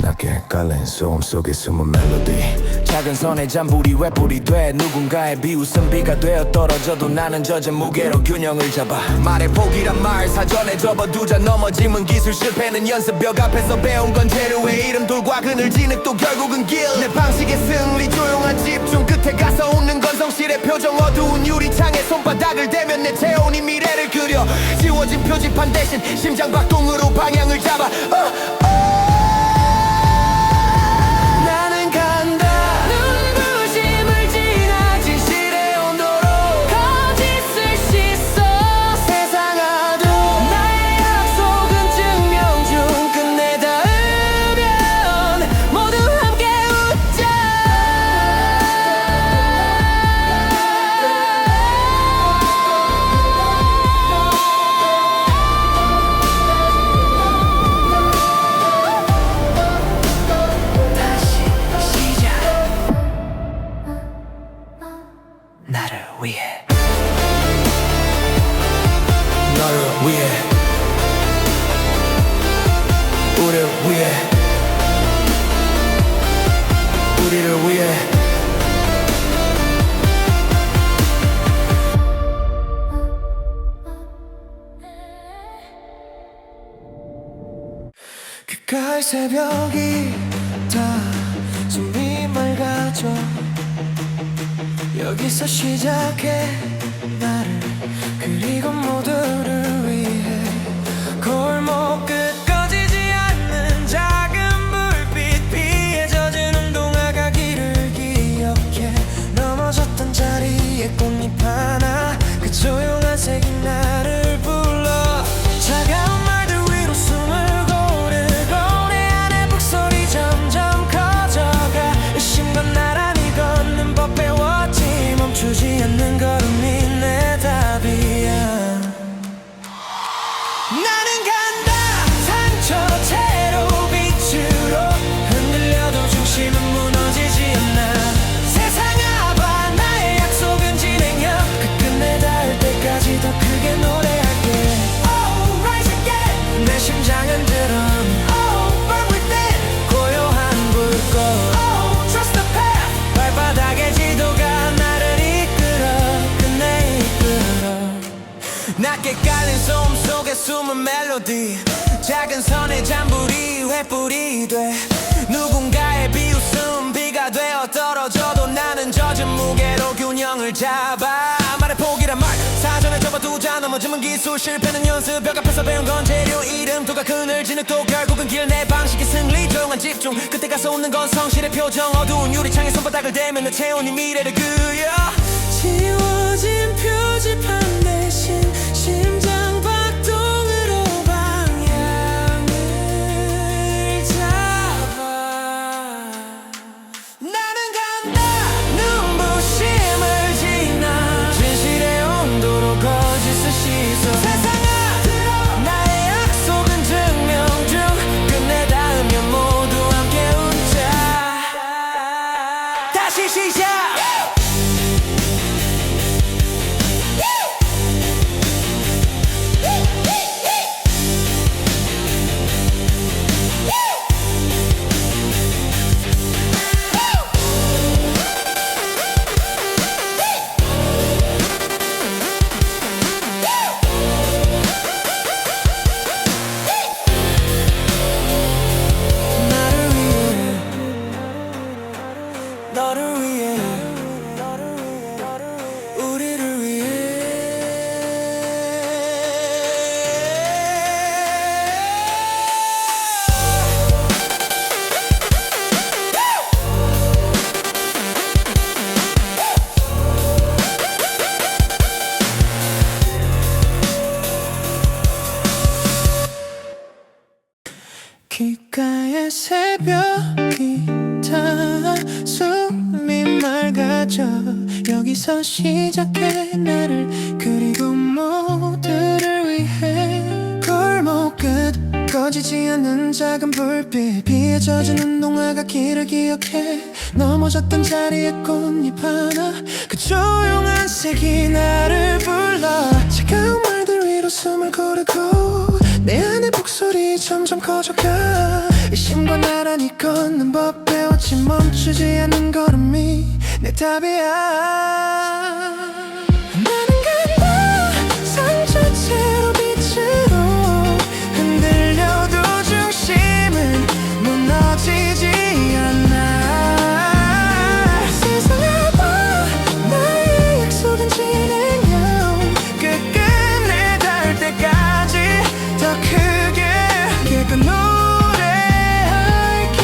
낮게 깔린 소음 속에 숨은 멜로디 작은 손에 잔불이 웹불이 돼 누군가의 비웃음 비가 되어 떨어져도 나는 젖은 무게로 균형을 잡아 말해 포기란 말 사전에 접어두자 넘어짐은 기술 실패는 연습 벽 앞에서 배운 건 재료의 이름 돌과 그늘 진흙도 결국은 길 내 방식의 승리 조용한 집중 끝에 가서 웃는 건 성실의 표정 어두운 유리창에 손바닥을 대면 내 체온이 미래를 그려 지워진 표지판 대신 심장 박동으로 방향을 잡아 나는 간다 눈부심을 지나 진실의 온도로 거짓을 씻어 세상 아도 나의 약속은 증명 중 끝내 닿으면 모두 함께 웃자 갈 새벽이 다 숨이 맑아져 여기서 시작해 나를 그리고 모두를 위해 골목 끝 꺼지지 않는 작은 불빛 피에 젖은 운동화가 길을 기억해 넘어졌던 자리에 꽃잎 하나 그 조용한 색이 나를 불러 차가운 말들 위로 숨을 고르고 내 안에 북소리 점점 커져가 의심과 나란히 걷는 법 배웠지 멈추지 않는 걸음이 내 답이야 나는 간다 상처채로 빛으로 흔들려도 중심은 무너지지 않아 세상 아봐 나의 약속은 진행형 그 끝내 닿을 때까지 더 크게 노래할게 Oh rise again 내 심장은 드럼 Oh burn within 고요한 불꽃 Oh trust the path 발바닥의 지도가 나를 이끌어 끝내 이끌어 낮게 깔린 소음 속에 숨은 멜로디 작은 선의 잔불이 횃불이 돼 누군가의 비웃음 비가 되어 떨어져도 나는 젖은 무게로 균형을 잡아 말해 포기란 말 사전에 접어두자 넘어지면 기술 실패는 연습 벽 앞에서 배운 건 재료 이름 도가 그늘 진흙도 결국은 길 내 방식의 승리 조용한 집중 그때 가서 웃는 건 성실의 표정 어두운 유리창에 손바닥을 대면 내 체온이 미래를 그려 지워진 표지판 대신 심장 박동으로 방향을 잡아 나는 간다 눈부심을 지나 진실의 온도로 거짓을 씻어 세상아 들어 나의 약속은 증명 중 끝내 닿으면 모두 함께 웃자 다시 시작 너를 위해 우리를 위해 귓가에 새벽이 다 숨이 맑아져 여기서 시작해 나를 그리고 모두를 위해 골목 끝 꺼지지 않는 작은 불빛 비에 젖은 운동화가 길을 기억해 넘어졌던 자리에 꽃잎 하나 그 조용한 색이 나를 불러 차가운 말들 위로 숨을 고르고 내 안의 목소리 점점 커져가 의심과 나란히 걷는 법 배웠지 멈추지 않는 걸음이 내 답이야 나는 간다 상처채로 빛으로 흔들려도 중심은 무너지지 않아 세상아 봐 나의 약속은 진행형 끝끝내 닿을 때까지 더 크게 노래할게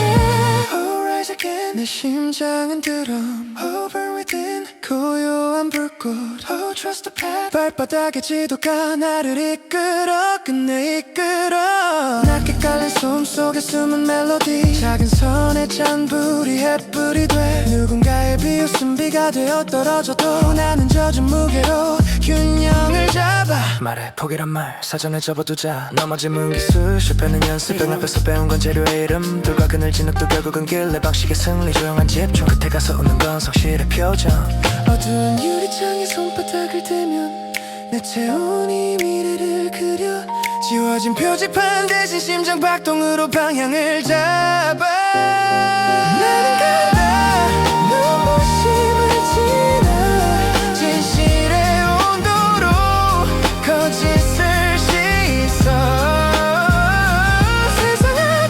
Oh rise again 내 심장은 드럼 Oh burn within 고요한 불꽃 Oh trust the path 발바닥의 지도가 나를 이끌어 끝내 이끌어 낮게 깔린 소음 속에 숨은 멜로디 작은 선의 잔불이 횃불이 돼 누군가의 비웃음 비가 되어 떨어져도 나는 젖은 무게로 균형을 잡아 말해 포기란 말 사전에 접어두자 넘어지면 기술 실패는 연습 벽 앞에서 배운 건 재료의 이름 돌과 그늘 진흙도 결국은 길 내 방식의 승리 조용한 집중 끝에 가서 웃는 건 성실의 표정 어두운 유리창에 손바닥을 대면 내 체온이 미래를 그려 지워진 표지판 대신 심장 박동으로 방향을 잡아 나는 간다 눈부심을 지나 진실의 온도로 거짓을 씻어 세상아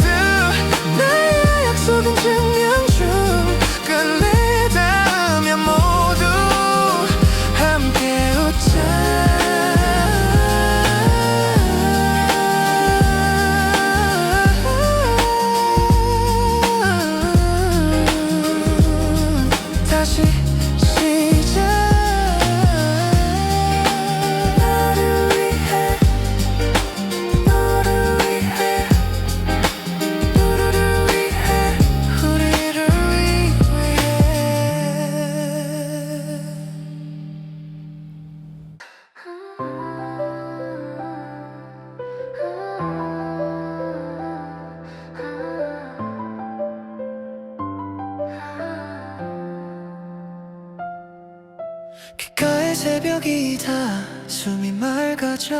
새벽이다 숨이 맑아져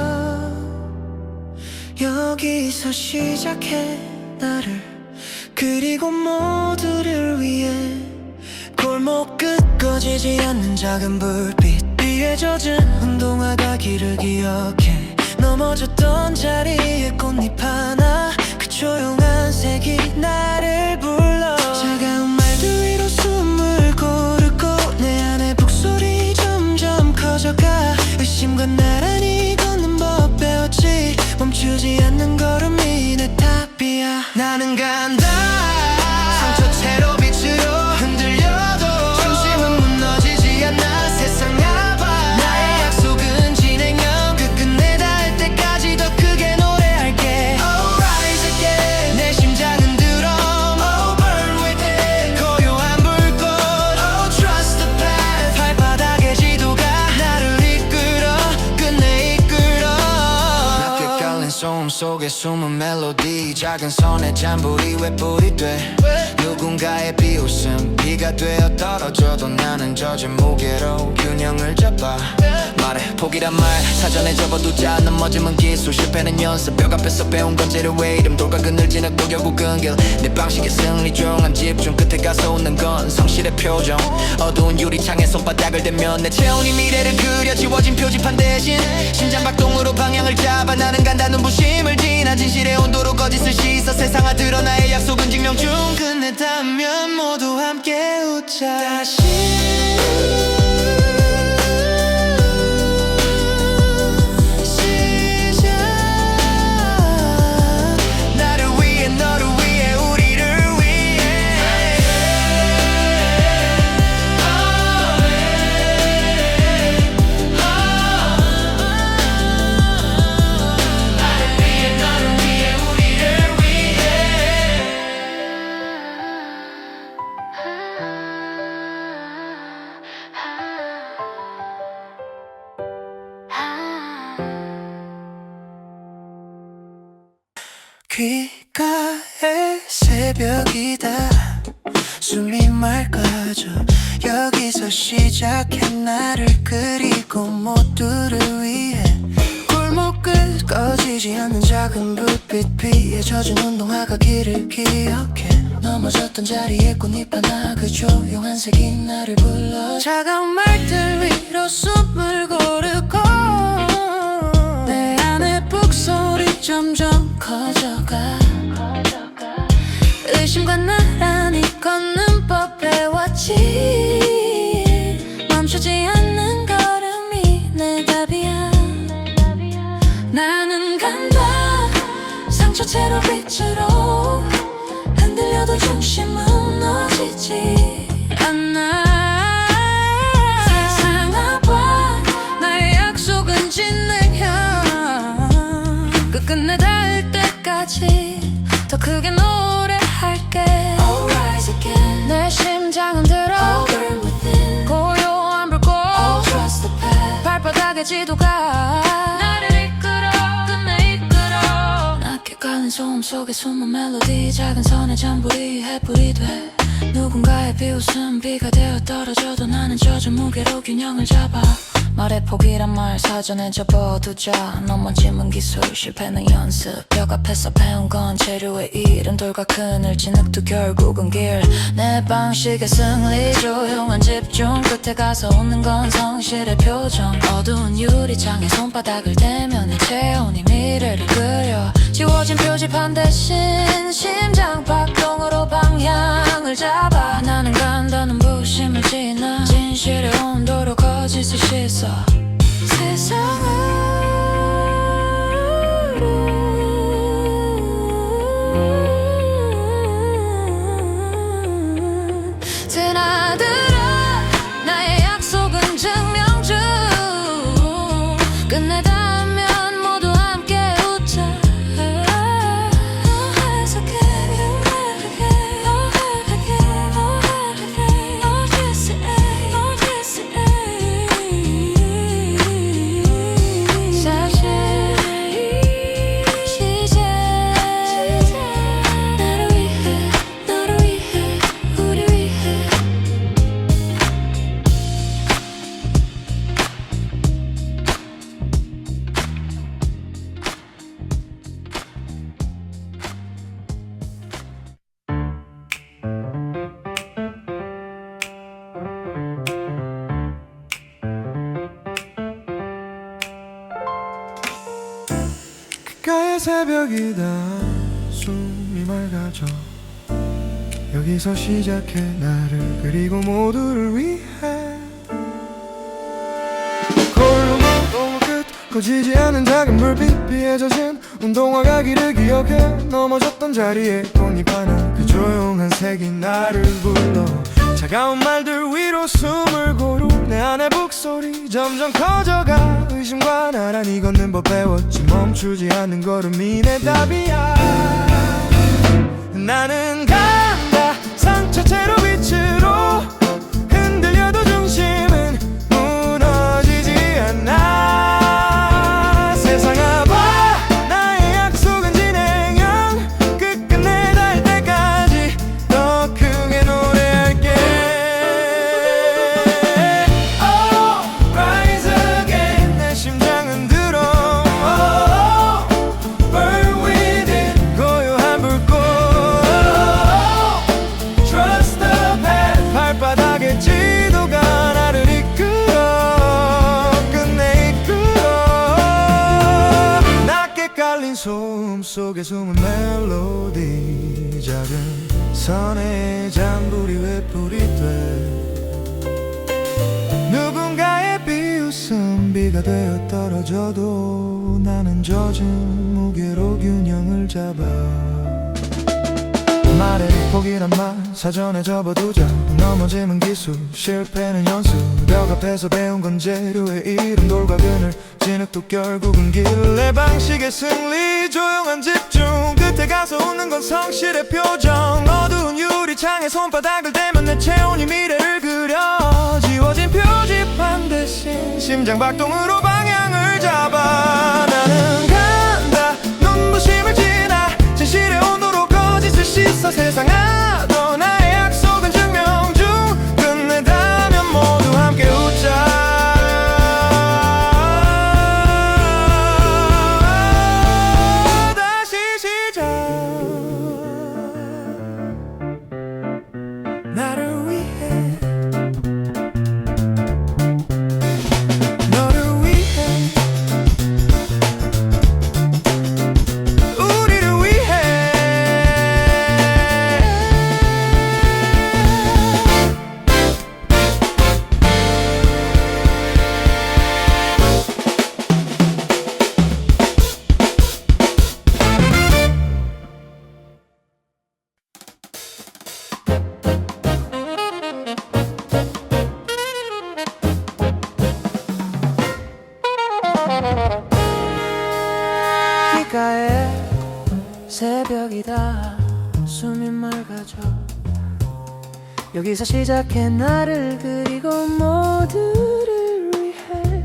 여기서 시작해 나를 그리고 모두를 위해 골목 끝 꺼지지 않는 작은 불빛 비에 젖은 운동화가 길을 기억해 넘어졌던 자리에 꽃잎 하나 그 조용한 색이 나를 불러 차가운 말들 위로 숨을 고르고 내 안에 북소리 점점 커져가 의심과 나란히 걷는 법 배웠지 멈추지 않는 걸음이 내 답이야 나는 간다 상처채로 빛으로 흔들려도 중심은 무너지지 않아 세상 아봐 나의 약속은 진행형 끝끝내 닿을 때까지 더 크게 노래할게 Oh rise again 내 심장은 드럼 Oh burn within 고요한 불꽃 Oh trust the path 발바닥의 지도가 나를 이끌어 끝내 이끌어 낮게 깔린 소음 속에 숨은 멜로디 작은 손에 잠불이 왜 불이 돼 누군가의 비웃음 비가 되어 떨어져도 나는 젖은 무게로 균형을 잡아 말해 포기란 말 사전에 접어두자 넘어짐은 기술 실패는 연습 벽 앞에서 배운 건 재료의 이름 돌과 그늘지는 또 결국은 길내 방식의 승리 중한 집중 끝에 가서 웃는 건 성실의 표정 어두운 유리창에 손바닥을 대면 내 체온이 미래를 그려 지워진 표지판 대신 심장박동으로 방향을 잡아 나는 간다 눈부심을 지나 진실의 온도로 거짓을 씻어 세상아 들어 나의 약속은 증명 중 끝내다면 모두 함께 웃자 다시 귓가에 새벽이다 숨이 맑아져 여기서 시작해 나를 그리고 모두를 위해 골목 끝 꺼지지 않는 작은 불빛 비에 젖은 운동화가 길을 기억해 넘어졌던 자리에 꽃잎 하나 그 조용한 색이 나를 불러 차가운 말들 위로 숨을 고르고 내 안에 북소리 점점 커져가 의심과 나란히 걷는 법 배웠지 멈추지 않는 걸음이 내 답이야 나는 간다 상처채로 빛으로 흔들려도 중심 무너지지 않아 세상 아봐 나의 약속은 진행형 끝끝내 닿을 때까지 더 크게 노래할게 Oh rise again 내 심장은 들어 Oh burn within 고요한 불꽃 Oh trust the path 발바닥의 지도가 나를 이끌어 끝내 이끌어 낮게 깔린 소음 속에 숨은 멜로디 작은 선에 잠불이 해불이 돼 누군가의 비웃음 비가 되어 떨어져도 나는 젖은 무게로 균형을 잡아 말해 포기란 말 사전에 접어두자 넘어짐은 기술 실패는 연습 벽 앞에서 배운 건 재료의 이름 돌과 그늘 진흙도 결국은 길 내 방식의 승리 조용한 집중 끝에 가서 웃는 건 성실의 표정 어두운 유리창에 손바닥을 대면 내 체온이 미래를 그려 지워진 표지판 대신 심장 박동으로 방향을 잡아 나는 간다는 부심을 지나 진실의 온도로 거짓을 씻어 세상을 드나들어 나의 약속은 증명 중 끝내다면 모두 함께 웃자 새벽이다 숨이 맑아져 여기서 시작해 나를 그리고 모두를 위해 거울로 너무 끝 꺼지지 않은 작은 불빛 비에 젖은 운동화 길을 기억해 넘어졌던 자리에 꽃잎 하나 그 조용한 색이 나를 불러 차가운 말들 위로 숨을 고루 내 안의 북소리 점점 커져가 의심과 나란히 걷는 법 배웠지 멈추지 않는 걸음이 내 답이야 나는 간다 상처채로 빛으로 흔들려도 중심은 무너지지 않아 세상 아봐 나의 약속은 진행형 끝끝내 닿을 때까지 더 크게 노래할게 Oh rise again 내 심장은 들어 Oh burn within 고요한 불꽃 Trust the path 발바닥의 지도가 나를 이끌어 끝내 이끌어 낮게 깔린 소음 속에 숨은 멜로디 작은 선의 잔불이 회불이 돼 누군가의 비웃음 비가 되어 떨어져도 나는 젖은 무게로 균형을 잡아 말해 포기란 말 사전에 접어두자 넘어짐은 기술 실패는 연습 벽 앞에서 배운 건 재료의 이름 돌과 그늘 진흙도 결국은 길내 방식의 승리 조용한 집중 끝에 가서 웃는 건 성실의 표정 어두운 유리창에 손바닥을 대면 내 체온이 미래를 그려 지워진 표지판 대신 심장 박동으로 방향을 잡아 나는 간다 눈부심을 지나 진실의 온도로 거짓을 씻어 세상아도 나의 약속은 증명 중 끝내다면 모두 함께 웃자 다시 시작 나를 위해 너를 위해 우리를 위해 귓가에 새벽이다 숨이 맑아져 여기서 시작해 나를 그리고 모두를 위해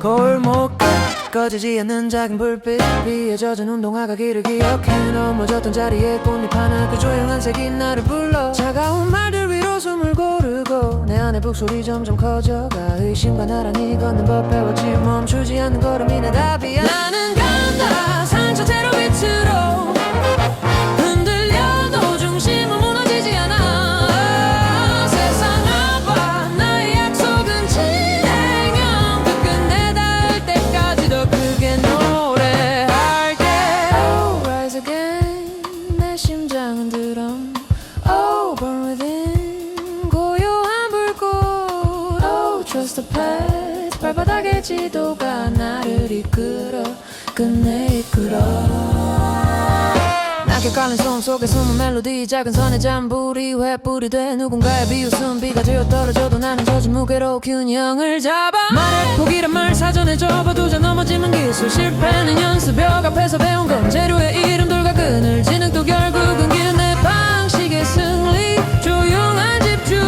골목 끝 꺼지지 않는 작은 불빛 비에 젖은 운동화가 길을 기억해 넘어졌던 자리에 꽃잎 하나 그 조용한 색이 나를 불러 차가운 말들 위로 숨을 고르고 내 안의 북소리 점점 커져가 의심과 나란히 걷는 법 배웠지 멈추지 않는 걸음이 내 답이야 나는 간다 산처채로 빛으로 흔들려도 중심은 무너지지 않아 세상 아봐 나의 약속은 진행형 끝끝내 닿을 때까지 더 크게 노래할게 Oh rise again 내 심장은 드럼 Oh burn within 고요한 불꽃 Oh trust the path 발바닥의 지도가 나를 이끌어 끝내 이끌어 낮게 깔린 소음 속에 숨은 멜로디 작은 선의 잔불이 횃불이 돼 누군가의 비웃음 비가 되어 떨어져도 나는 젖은 무게로 균형을 잡아 말해 포기란 말 사전에 접어두자 넘어지는 기술 실패는 연습 벽 앞에서 배운 건 재료의 이름 돌과 그늘 진흙도 결국은 길내 방식의 승리 조용한 집중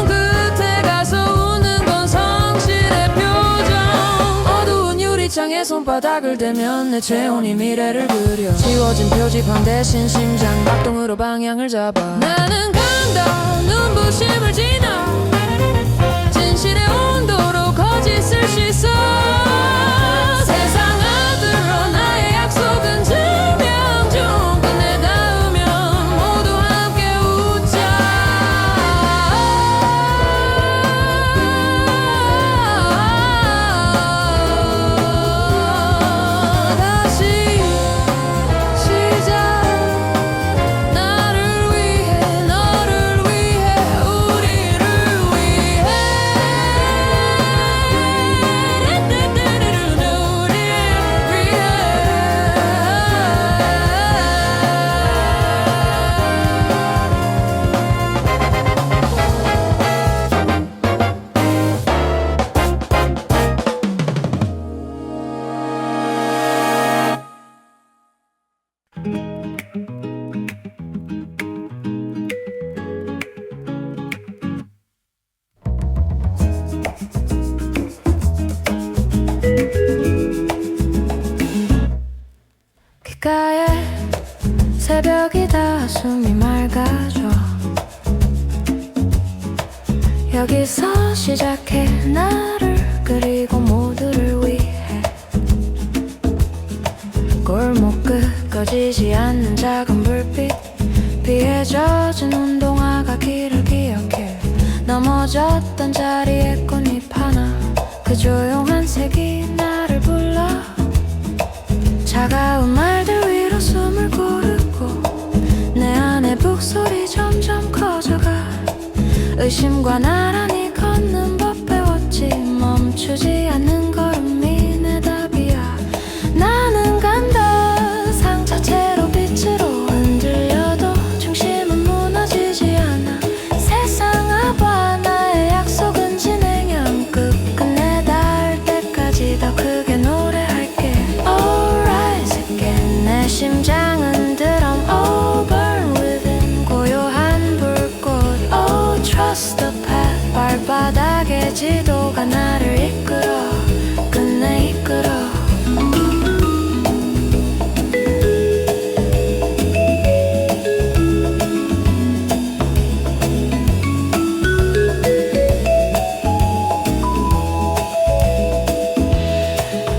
끝에 가서 웃는 건 성실의 표정 어두운 유리창에 손바닥을 대면 내 체온이 미래를 그려 지워진 표지판 대신 심장 박동으로 방향을 잡아 나는 간다 눈부심을 지나 진실의 온도로 거짓을 씻어 세상 아들어 나의 약속은 증명 중 끝내 닿으면 모두 함께 웃자 새벽이다 숨이 맑아져 여기서 시작해 나를 그리고 모두를 위해 골목 끝 꺼지지 않는 작은 불빛 비에 젖은 운동화가 길을 기억해 넘어졌던 자리에 꽃잎 하나 그 조용한 색이 나를 불러 차가운 말들 위로 숨을 고르고 내 안에 북소리 점점 커져가 의심과 나란히 걷는 법 배웠지 멈추지 않는 걸음이 내 답이야 나는 간다 상처채로 빛으로 흔들려도 중심은 무너지지 않아 세상 아봐 나의 약속은 진행형 끝끝내 닿을 때까지 더 크게 노래할게 Oh rise again 내 심장은 드럼 Oh burn within 고요한 불꽃 Oh trust the path 발바닥의 지도가 나를 이끌어 끝내 이끌어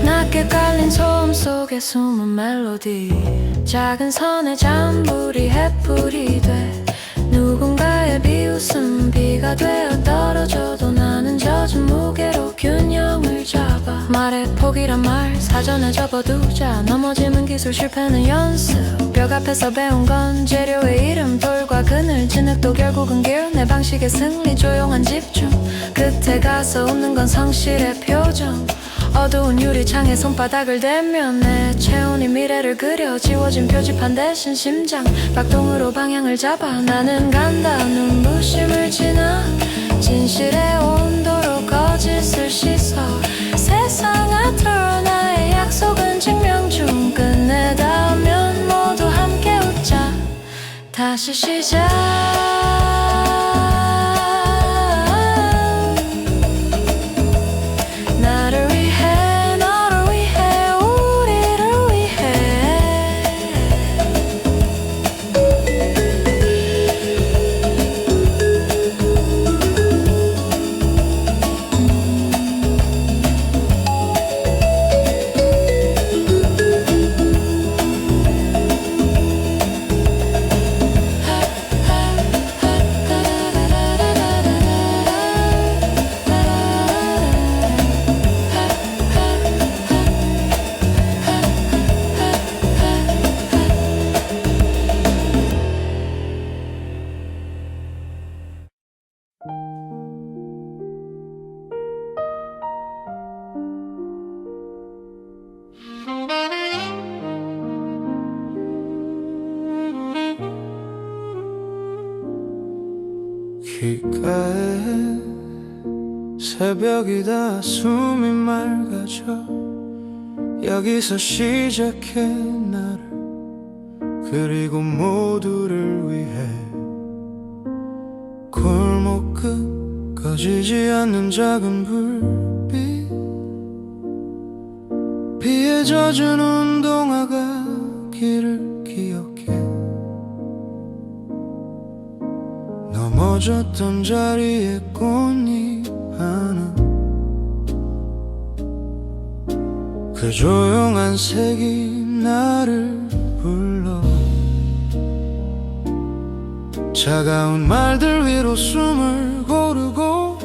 낮게 깔린 소음 속에 숨은 멜로디 작은 선의 잠불이 햇불이 돼 누군가의 비웃음 비가 되어 떨어져도 나는 젖은 무게로 균형을 잡아 말해 포기란 말 사전에 접어두자 넘어지는 기술 실패는 연습 벽 앞에서 배운 건 재료의 이름 돌과 그늘 진흙도 결국은 길 내 방식의 승리 조용한 집중 끝에 가서 웃는 건 성실의 표정 어두운 유리창에 손바닥을 대면 내 체온이 미래를 그려 지워진 표지판 대신 심장 박동으로 방향을 잡아 나는 간다 눈부심을 지나 진실의 온도로 거짓을 씻어 세상 앞으로 나의 약속은 증명 중 끝내 닿으면 모두 함께 웃자 다시 시작 나를 위해 너를 위해 우리를 위해 귓가에 새벽이다 숨이 맑아져 여기서 시작해 나를 그리고 모두를 위해 골목 끝 꺼지지 않는 작은 불빛 비에 젖은 운동화가 길을 기억해 넘어졌던 자리에 꽃잎 하나 그 조용한 색이 나를 불러 차가운 말들 위로 숨을 고르고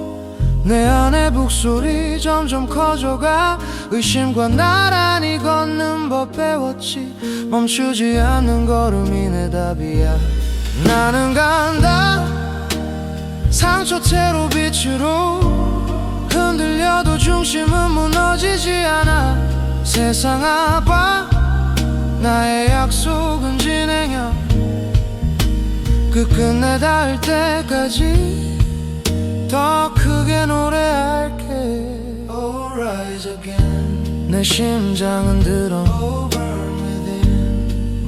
내 안에 북소리 점점 커져가 의심과 나란히 걷는 법 배웠지 멈추지 않는 걸음이 내 답이야 나는 간다 상처채로 빛으로 흔들려도 중심은 무너지지 않아 세상 아봐 나의 약속은 진행형 끝끝내 닿을 때까지 더 크게 노래할게 Oh rise again 내 심장은 들어 Oh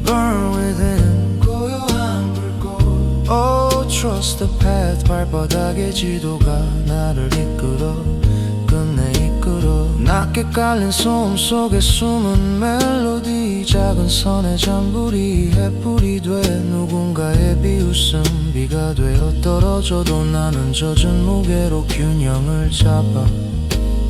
burn within 고요한 불꽃 Oh trust the path 발바닥의 지도가 나를 이끌어 끝내 이끌어 낮게 깔린 소음 속에 숨은 멜로디 작은 선의 잔불이 햇불이 돼 누군가의 비웃음 비가 되어 떨어져도 나는 젖은 무게로 균형을 잡아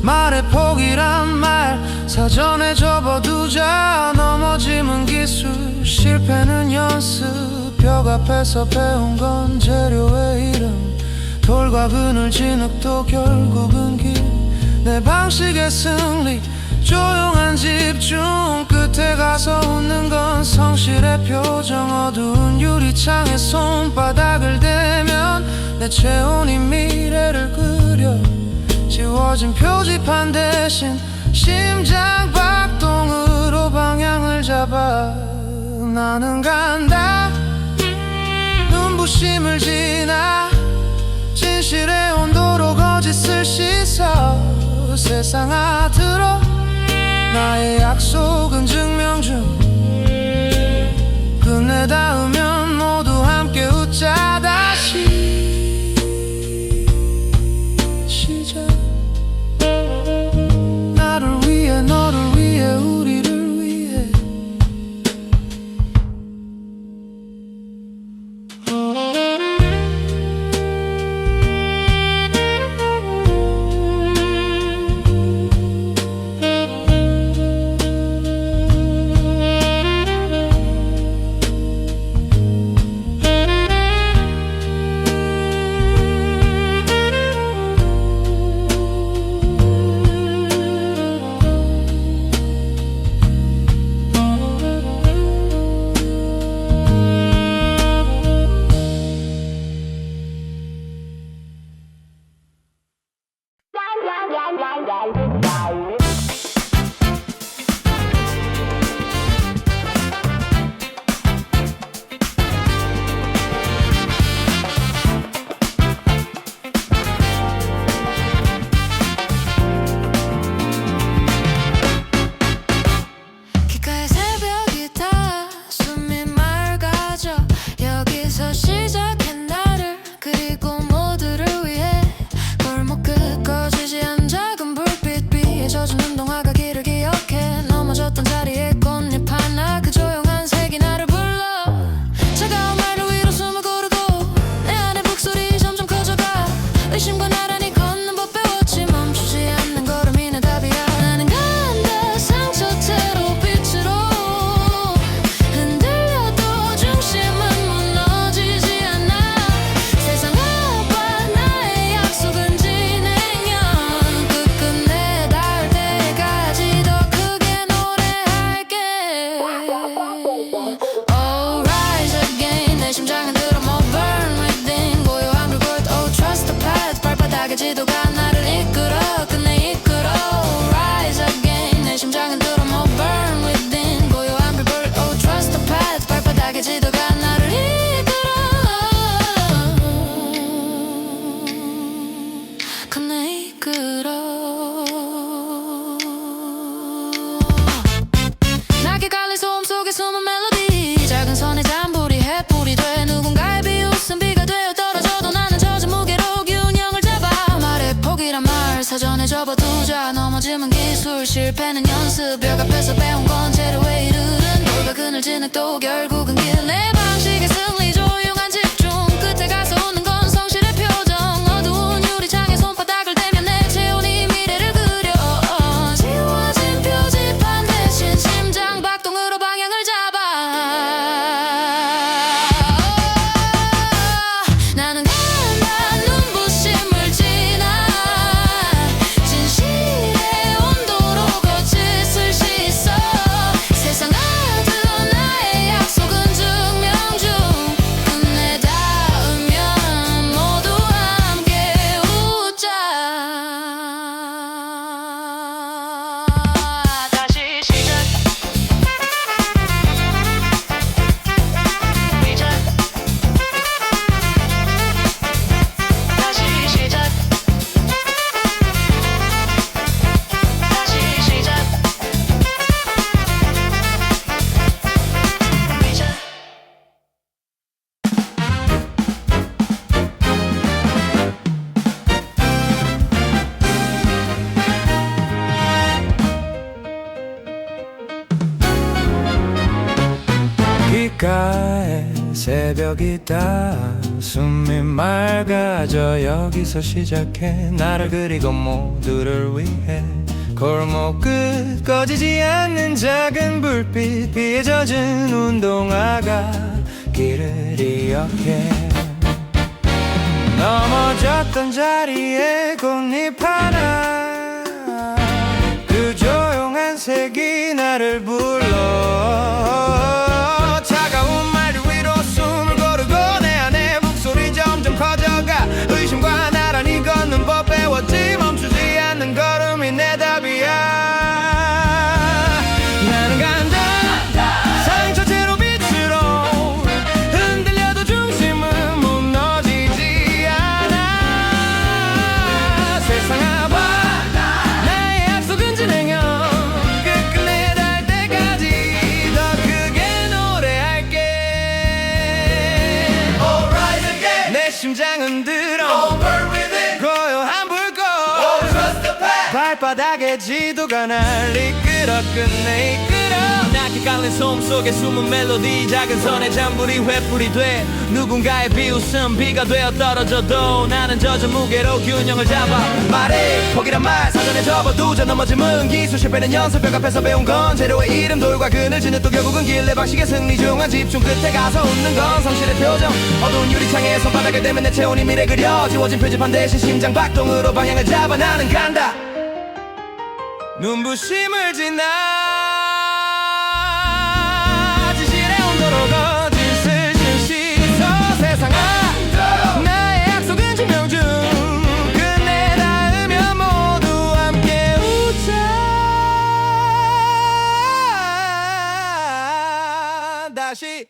말의 폭이란 말 사전에 접어두자 넘어짐은 기술 실패는 연습 벽 앞에서 배운 건 재료의 이름 돌과 그늘 진흙도 결국은 길 내 방식의 승리 조용한 집중 끝에 가서 웃는 건 성실의 표정 어두운 유리창에 손바닥을 대면 내 체온이 미래를 그려 지워진 표지판 대신 심장 박동으로 방향을 잡아 나는 간다 눈부심을 지나 진실의 온도로 거짓을 씻어 세상 아들어 나의 약속은 증명 중 끝내 닿으면 모두 함께 웃자 다시 시작 나를 위해 너를 위해 우리를 위해 귓가에 새벽이 다 숨이 맑아져 여기서 시작한 나를 그리고 모두를 위해 골목 끝 꺼지지 않은 작은 불빛 위에 젖은 운동화가 길을 기억해 넘어졌던 자리에 꽃잎 하나 그 조용한 색이 나를 불러 차가운 말을 위로 숨을 고르고 내 안의 북소리 점점 커져가 의심과 나란히 걷는 법 배웠지 멈추지 않는 걸음이 내 답이야 나는 간다 상처채로 빛으로 흔들려도 중심은 무너지지 않아 세상 아빠 나의 약속은 진행형 끝끝내 닿을 때까지 더 크게 노래할게 Oh rise again 내 심장은 들어 more burn within 고요한 불꽃 Oh trust the path 발바닥의 지도가 나를 이끌어 끝내 이끌어 Rise again 내 심장은 들어 more burn within 고요한 불꽃 Oh trust the path 발바닥의 지도가 나를 이끌어 끝내 이끌어 낮게 깔린 소음 속에 숨은 멜로디 작은 선의 잔불이 햇불이 돼 누군가의 비웃음 비가 되어 떨어져도 나는 젖은 무게로 균형을 잡아 말의 폭이란 말 사전에 접어두자 넘어짐은 기술 실패는 연습 벽 앞에서 배운 건 재료에 이르는 돌과 그늘 진흙도 결국은 길 내 방식의 승리 조용한 집중 끝에 가서 웃는 건 성실의 표정 어두운 유리창에 손바닥을 대면 내 체온이 미래를 그려 지워진 표지판 대신 심장 박동으로 방향을 잡아 나는 간다 눈부심을 지나 진실의 온도로 거짓을 씻어 세상 아들 나의 약속은 귓가에 새벽이다 숨이 맑아져 여기서 시작해 나를 그리고 모두를 위해 골목 끝 꺼지지 않는 작은 불빛 비에 젖은 운동화가 길을 이렇게 넘어졌던 자리에 꽃잎 하나 그 조용한 색이 나를 불러 차가운 말 위로 숨을 고르고 내 안에 목소리 점점 커져가 의심과 나란히 걷는 법 배웠지 멈추지 않는 걸음이 내 답이야 나는 간다 상처 채로 빛으로 흔들려도 중심은 무너지지 않아 세상 아봐 나의 약속은 진행형 끝끝내 닿을 때까지 더 크게 노래할게 Alright again 내 심장은 들어 Over with it 고요한 불꽃 Oh trust the path 발바닥에 지도가 날 이끌어 끝내 이끌어 낮게 깔린 소음속에 숨은 멜로디 작은 선의 잔불이 횃불이 돼 누군가의 비웃음 비가 되어 떨어져도 나는 젖은 무게로 균형을 잡아 말해 포기란 말 사전에 접어두자 넘어짐은 기술 실패는 연습벽 앞에서 배운 건 재료의 이름 돌과 그늘지는 또 결국은 길래 방식의 승리 중한 집중 끝에 가서 웃는 건 성실의 표정 어두운 유리창에 손바닥을 대면 내 체온이 미래 그려 지워진 표지판 대신 심장 박동으로 방향을 잡아 나는 간다 눈부심을 지나 지실의 온도로 거진 스친 시선 세상아 나의 약속은 증명 중 끝내 닿으면 모두 함께 웃자 다시